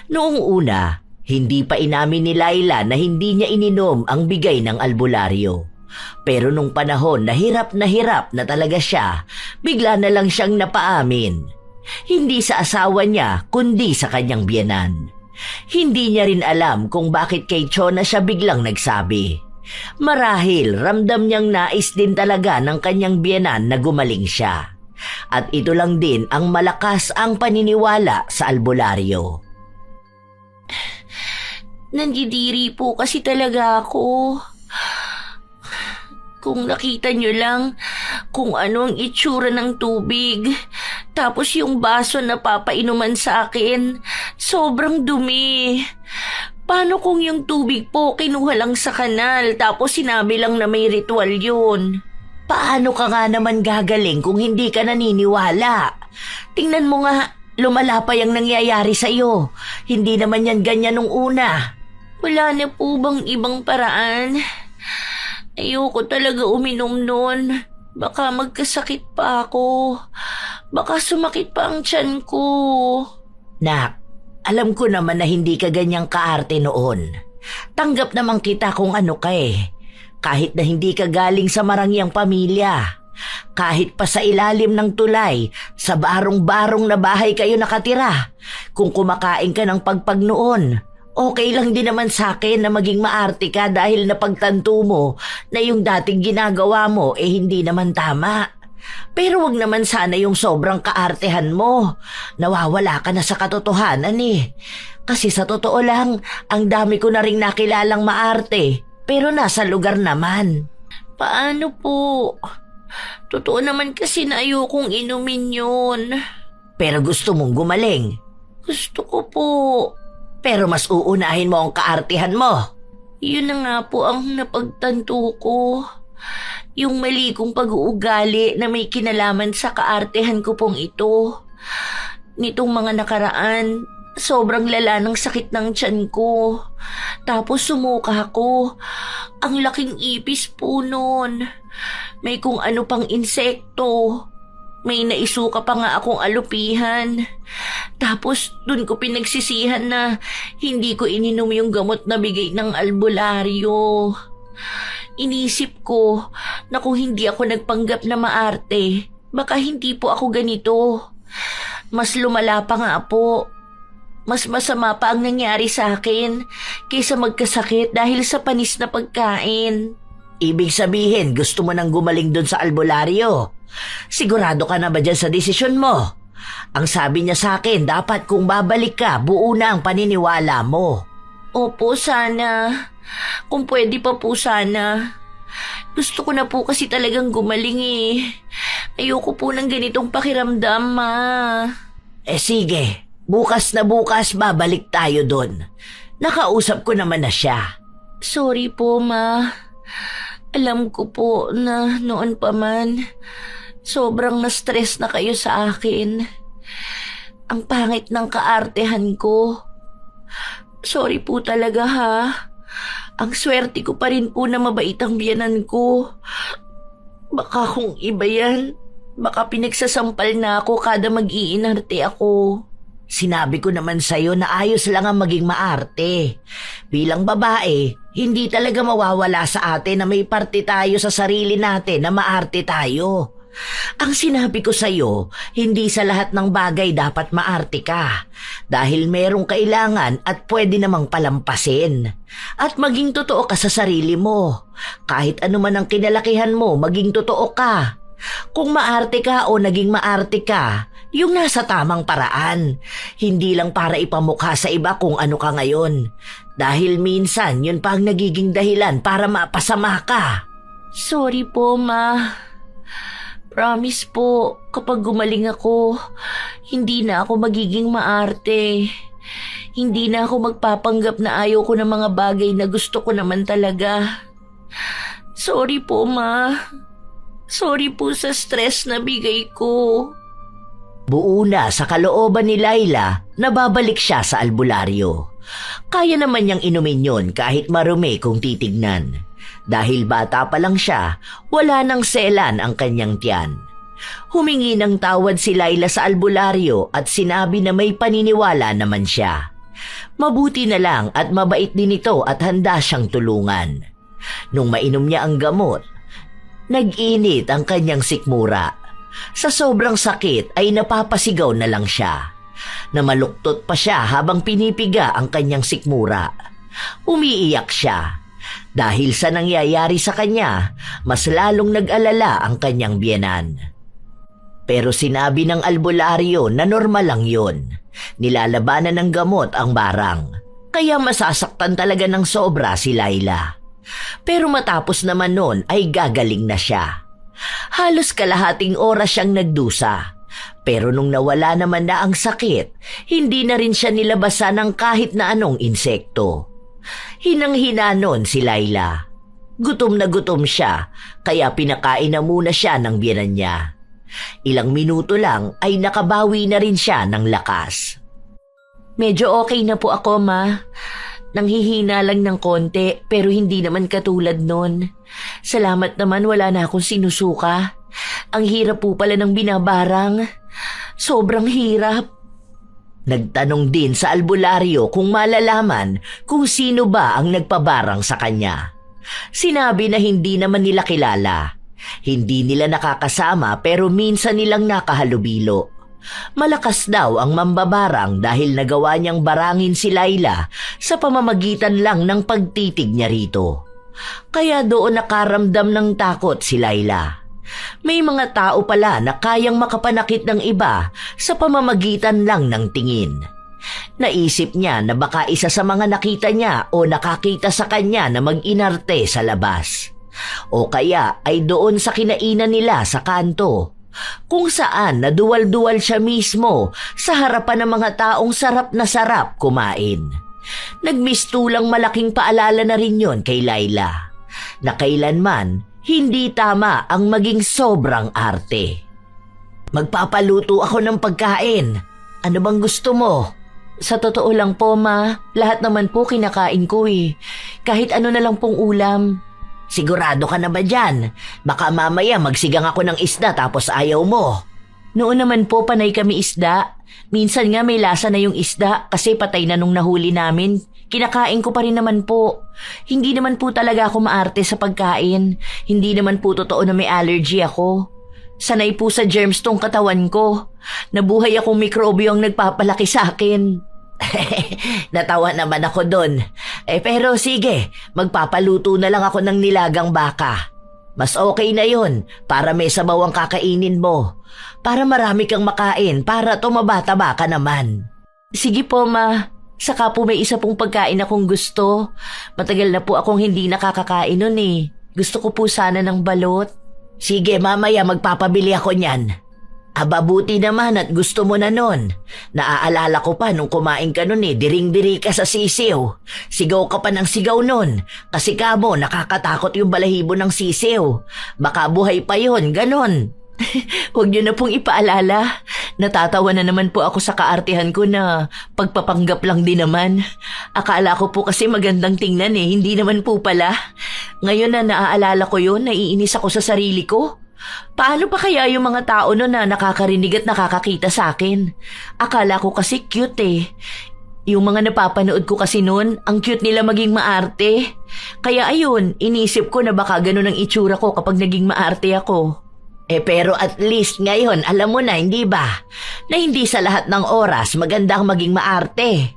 Noong una, hindi pa inamin ni Laila na hindi niya ininom ang bigay ng albularyo. Pero nung panahon na hirap na talaga siya, bigla na lang siyang napaamin. Hindi sa asawa niya, kundi sa kanyang biyenan. Hindi niya rin alam kung bakit kay Chona siya biglang nagsabi. Marahil ramdam niyang nais din talaga ng kanyang biyenan na gumaling siya. At ito lang din ang malakas ang paniniwala sa albularyo. Nandidiri po kasi talaga ako. Kung nakita niyo lang kung ano ang itsura ng tubig. Tapos yung baso na papainuman sa akin, sobrang dumi. Paano kung yung tubig po kinuha lang sa kanal tapos sinabi lang na may ritual yun? Paano ka nga naman gagaling kung hindi ka naniniwala? Tingnan mo nga, lumalapay ang nangyayari sa'yo. Hindi naman yan ganyan nung una. Wala na po bang ibang paraan? Ayoko talaga uminom nun. Baka magkasakit pa ako. Baka sumakit pa ang tiyan ko. Nak, alam ko naman na hindi ka ganyang kaarte noon. Tanggap naman kita kung ano ka eh. Kahit na hindi ka galing sa marangyang pamilya. Kahit pa sa ilalim ng tulay, sa barong-barong na bahay kayo nakatira. Kung kumakain ka ng pagpag noon, okay lang din naman sa akin na maging maarte ka dahil napagtanto mo na yung dating ginagawa mo hindi naman tama. Pero wag naman sana yung sobrang kaartehan mo. Nawawala ka na sa katotohanan eh. Kasi sa totoo lang, ang dami ko na ring nakilalang maarte. Pero nasa lugar naman. Paano po? Totoo naman kasi na ayokong inumin yun. Pero gusto mong gumaling. Gusto ko po. Pero mas uunahin mo ang kaartehan mo. Yun na nga po ang napagtanto ko. Yung mali kong pag-uugali na may kinalaman sa kaartehan ko pong ito. Nitong mga nakaraan, sobrang lala ng sakit ng tiyan ko. Tapos sumuka ako. Ang laking ipis po nun. May kung ano pang insekto. May naisuka pa nga akong alupihan. Tapos dun ko pinagsisihan na hindi ko ininom yung gamot na bigay ng albularyo. Inisip ko na kung hindi ako nagpanggap na maarte, baka hindi po ako ganito. Mas lumala pa nga po. Mas masama pa ang nangyari sa akin kaysa magkasakit dahil sa panis na pagkain. Ibig sabihin, gusto mo nang gumaling dun sa albularyo. Sigurado ka na ba dyan sa desisyon mo? Ang sabi niya sa akin, dapat kung babalik ka, buo na ang paniniwala mo. Opo, sana. Kung pwede pa po sana. Gusto ko na po kasi talagang gumaling eh. Ayoko po ng ganitong pakiramdam, Ma. Sige, bukas na bukas babalik tayo dun. Nakausap ko naman na siya. Sorry po, Ma. Alam ko po na noon pa man, sobrang na-stress na kayo sa akin. Ang pangit ng kaartehan ko. Sorry po talaga ha. Ang swerte ko pa rin po na mabait ang biyanan ko. Baka kung iba yan, baka pinagsasampal na ako kada mag-iinarte ako. Sinabi ko naman sa'yo na ayos lang ang maging maarte. Bilang babae, hindi talaga mawawala sa atin na may parte tayo sa sarili natin na maarte tayo. Ang sinabi ko sa'yo, hindi sa lahat ng bagay dapat maarte ka. Dahil merong kailangan at pwede namang palampasin. At maging totoo ka sa sarili mo. Kahit ano man ang kinalakihan mo, maging totoo ka. Kung maarte ka o naging maarte ka, yung nasa tamang paraan. Hindi lang para ipamukha sa iba kung ano ka ngayon. Dahil minsan, yun pa ang nagiging dahilan para mapasama ka. Sorry po, Ma. Promise po, kapag gumaling ako, hindi na ako magiging maarte. Hindi na ako magpapanggap na ayaw ko ng mga bagay na gusto ko naman talaga. Sorry po, Ma. Sorry po sa stress na bigay ko. Buo na sa kalooban ni Laila na babalik siya sa albularyo. Kaya naman niyang inumin yun kahit marumi kung titignan. Dahil bata pa lang siya, wala nang selan ang kanyang tiyan. Humingi ng tawad si Laila sa albularyo at sinabi na may paniniwala naman siya. Mabuti na lang at mabait din ito at handa siyang tulungan. Nung mainom niya ang gamot, nag-init ang kanyang sikmura. Sa sobrang sakit ay napapasigaw na lang siya. Namaluktot pa siya habang pinipiga ang kanyang sikmura. Umiiyak siya. Dahil sa nangyayari sa kanya, mas lalong nag-alala ang kanyang biyenan. Pero sinabi ng albularyo na normal lang yun. Nilalabanan ng gamot ang barang. Kaya masasaktan talaga ng sobra si Laila. Pero matapos naman nun ay gagaling na siya. Halos kalahating oras siyang nagdusa. Pero nung nawala naman na ang sakit, hindi na rin siya nilabasan ng kahit na anong insekto. Hinang-hina nun si Laila. Gutom na gutom siya, kaya pinakain na muna siya ng biyenan niya. Ilang minuto lang ay nakabawi na rin siya ng lakas. Medyo okay na po ako, Ma. Nanghihina lang ng konti pero hindi naman katulad nun. Salamat naman wala na akong sinusuka. Ang hirap po pala ng binabarang. Sobrang hirap. Nagtanong din sa albularyo kung malalaman kung sino ba ang nagpabarang sa kanya. Sinabi na hindi naman nila kilala. Hindi nila nakakasama pero minsan nilang nakahalubilo. Malakas daw ang mambabarang dahil nagawa niyang barangin si Laila sa pamamagitan lang ng pagtitig niya rito. Kaya doon nakaramdam ng takot si Laila. May mga tao pala na kayang makapanakit ng iba sa pamamagitan lang ng tingin. Naisip niya na baka isa sa mga nakita niya o nakakita sa kanya na mag-inarte sa labas. O kaya ay doon sa kinainan nila sa kanto, kung saan naduwal-duwal siya mismo sa harapan ng mga taong sarap na sarap kumain. Nagmistulang malaking paalala na rin yon kay Laila, na kailanman hindi tama ang maging sobrang arte. Magpapaluto ako ng pagkain. Ano bang gusto mo? Sa totoo lang po, Ma, lahat naman po kinakain ko eh. Kahit ano na lang pong ulam. Sigurado ka na ba dyan? Baka mamaya magsigang ako ng isda tapos ayaw mo. Noon naman po panay kami isda. Minsan nga may lasa na yung isda kasi patay na nung nahuli namin. Kinakain ko pa rin naman po. Hindi naman po talaga ako maarte sa pagkain. Hindi naman po totoo na may allergy ako. Sanay po sa germs tong katawan ko. Nabuhay akong mikrobyo ang nagpapalaki sa akin. Natawa naman ako dun. Pero sige, magpapaluto na lang ako ng nilagang baka. Mas okay na yun para may sabaw ang kakainin mo. Para marami kang makain para tumaba-taba ka naman. Sige po, Ma. Saka po may isa pong pagkain akong gusto. Matagal na po akong hindi nakakakain nun eh. Gusto ko po sana ng balot. Sige, mamaya magpapabili ako niyan. Aba buti naman at gusto mo na nun. Naaalala ko pa nung kumain ka nun diring-diri ka sa sisiw. Sigaw ka pa ng sigaw nun. Kasi kamo nakakatakot yung balahibo ng sisiw. Baka buhay pa yun, ganon. Huwag niyo na pong ipaalala. Natatawa na naman po ako sa kaartihan ko na pagpapanggap lang din naman. Akala ko po kasi magandang tingnan hindi naman po pala. Ngayon na naaalala ko yun, naiinis ako sa sarili ko. Paano pa kaya yung mga tao na nakakarinig at nakakakita sa akin? Akala ko kasi cute Yung mga napapanood ko kasi noon, ang cute nila maging maarte. Kaya ayun, inisip ko na baka ganun ang itsura ko kapag naging maarte ako. Pero at least ngayon alam mo na, hindi ba? Na hindi sa lahat ng oras magandang maging maarte.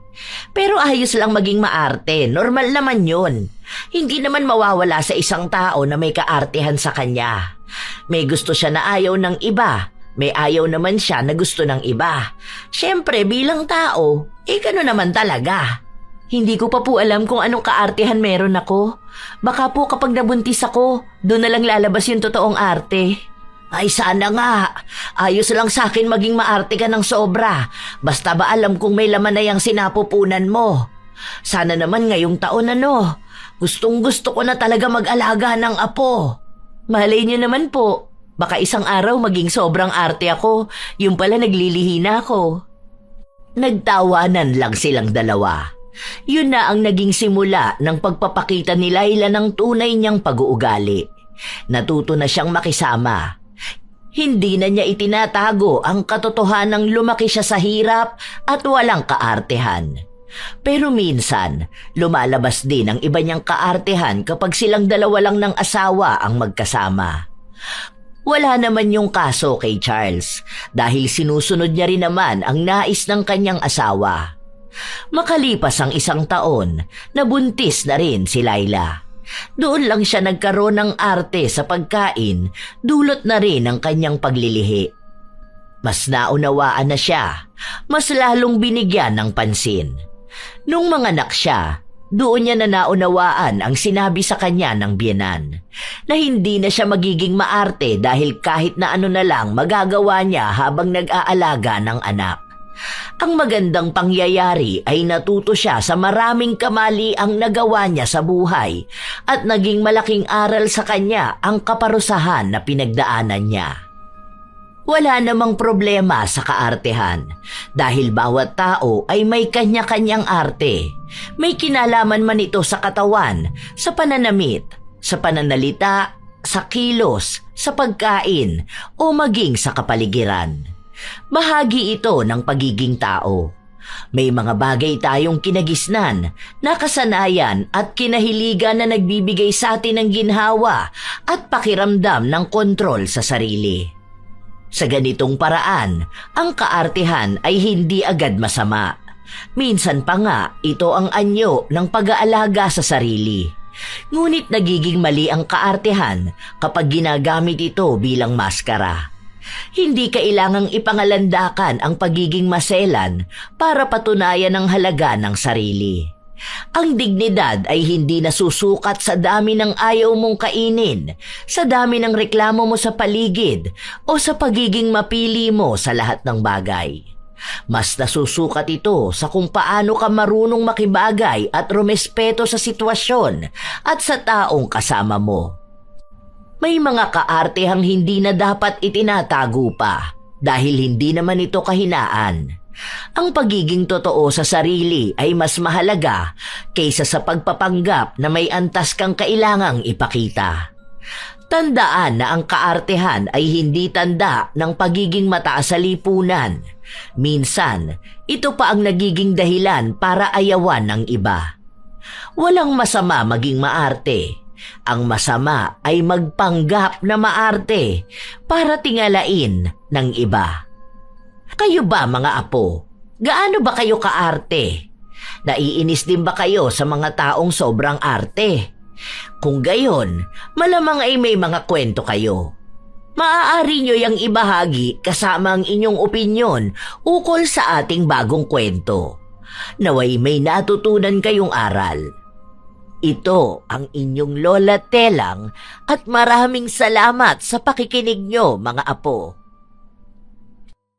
Pero ayos lang maging maarte, normal naman yun. Hindi naman mawawala sa isang tao na may kaartehan sa kanya. May gusto siya na ayaw ng iba, may ayaw naman siya na gusto ng iba. Siyempre bilang tao, gano'n naman talaga. Hindi ko pa po alam kung anong kaartehan meron ako. Baka po kapag nabuntis ako, doon na lang lalabas yung totoong arte. Ay sana nga, ayos lang sa akin maging maarte ka ng sobra. Basta ba alam kung may laman na yung sinapupunan mo. Sana naman ngayong taon gustong gusto ko na talaga mag-alaga ng apo. Malay niyo naman po, baka isang araw maging sobrang arte ako, yung pala naglilihi na ako. Nagtawanan lang silang dalawa. Yun na ang naging simula ng pagpapakita ni Laila ng tunay niyang pag-uugali. Natuto na siyang makisama. Hindi na niya itinatago ang katotohanang lumaki siya sa hirap at walang kaartehan. Pero minsan, lumalabas din ang iba niyang kaartehan kapag silang dalawa lang ng asawa ang magkasama. Wala naman yung kaso kay Charles dahil sinusunod niya rin naman ang nais ng kanyang asawa. Makalipas ang 1 taon, nabuntis na rin si Laila. Doon lang siya nagkaroon ng arte sa pagkain, dulot na rin ang kanyang paglilihi. Mas naunawaan na siya, mas lalong binigyan ng pansin. Nung manganak siya, doon niya na naunawaan ang sinabi sa kanya ng biyenan, na hindi na siya magiging maarte dahil kahit na ano na lang magagawa niya habang nag-aalaga ng anak. Ang magandang pangyayari ay natuto siya sa maraming kamaliang nagawa niya sa buhay at naging malaking aral sa kanya ang kaparusahan na pinagdaanan niya. Wala namang problema sa kaartehan dahil bawat tao ay may kanya-kanyang arte. May kinalaman man ito sa katawan, sa pananamit, sa pananalita, sa kilos, sa pagkain o maging sa kapaligiran. Bahagi ito ng pagiging tao. May mga bagay tayong kinagisnan, nakasanayan at kinahiligan na nagbibigay sa atin ng ginhawa at pakiramdam ng kontrol sa sarili. Sa ganitong paraan, ang kaartehan ay hindi agad masama. Minsan pa nga, ito ang anyo ng pag-aalaga sa sarili. Ngunit nagiging mali ang kaartehan kapag ginagamit ito bilang maskara. Hindi kailangang ipangalandakan ang pagiging maselan para patunayan ang halaga ng sarili. Ang dignidad ay hindi nasusukat sa dami ng ayaw mong kainin, sa dami ng reklamo mo sa paligid, o sa pagiging mapili mo sa lahat ng bagay. Mas nasusukat ito sa kung paano ka marunong makibagay at rumespeto sa sitwasyon at sa taong kasama mo. May mga kaartehang hindi na dapat itinatago pa dahil hindi naman ito kahinaan. Ang pagiging totoo sa sarili ay mas mahalaga kaysa sa pagpapanggap na may antas kang kailangang ipakita. Tandaan na ang kaartehan ay hindi tanda ng pagiging mataas sa lipunan. Minsan, ito pa ang nagiging dahilan para ayawan ng iba. Walang masama maging maarte. Ang masama ay magpanggap na maarte para tingalain ng iba. Kayo ba mga apo? Gaano ba kayo kaarte? Naiinis din ba kayo sa mga taong sobrang arte? Kung gayon, malamang ay may mga kwento kayo. Maaari nyo yang ibahagi kasama ang inyong opinyon ukol sa ating bagong kwento. Naway may natutunan kayong aral. Ito ang inyong Lola Telang at maraming salamat sa pakikinig nyo mga apo.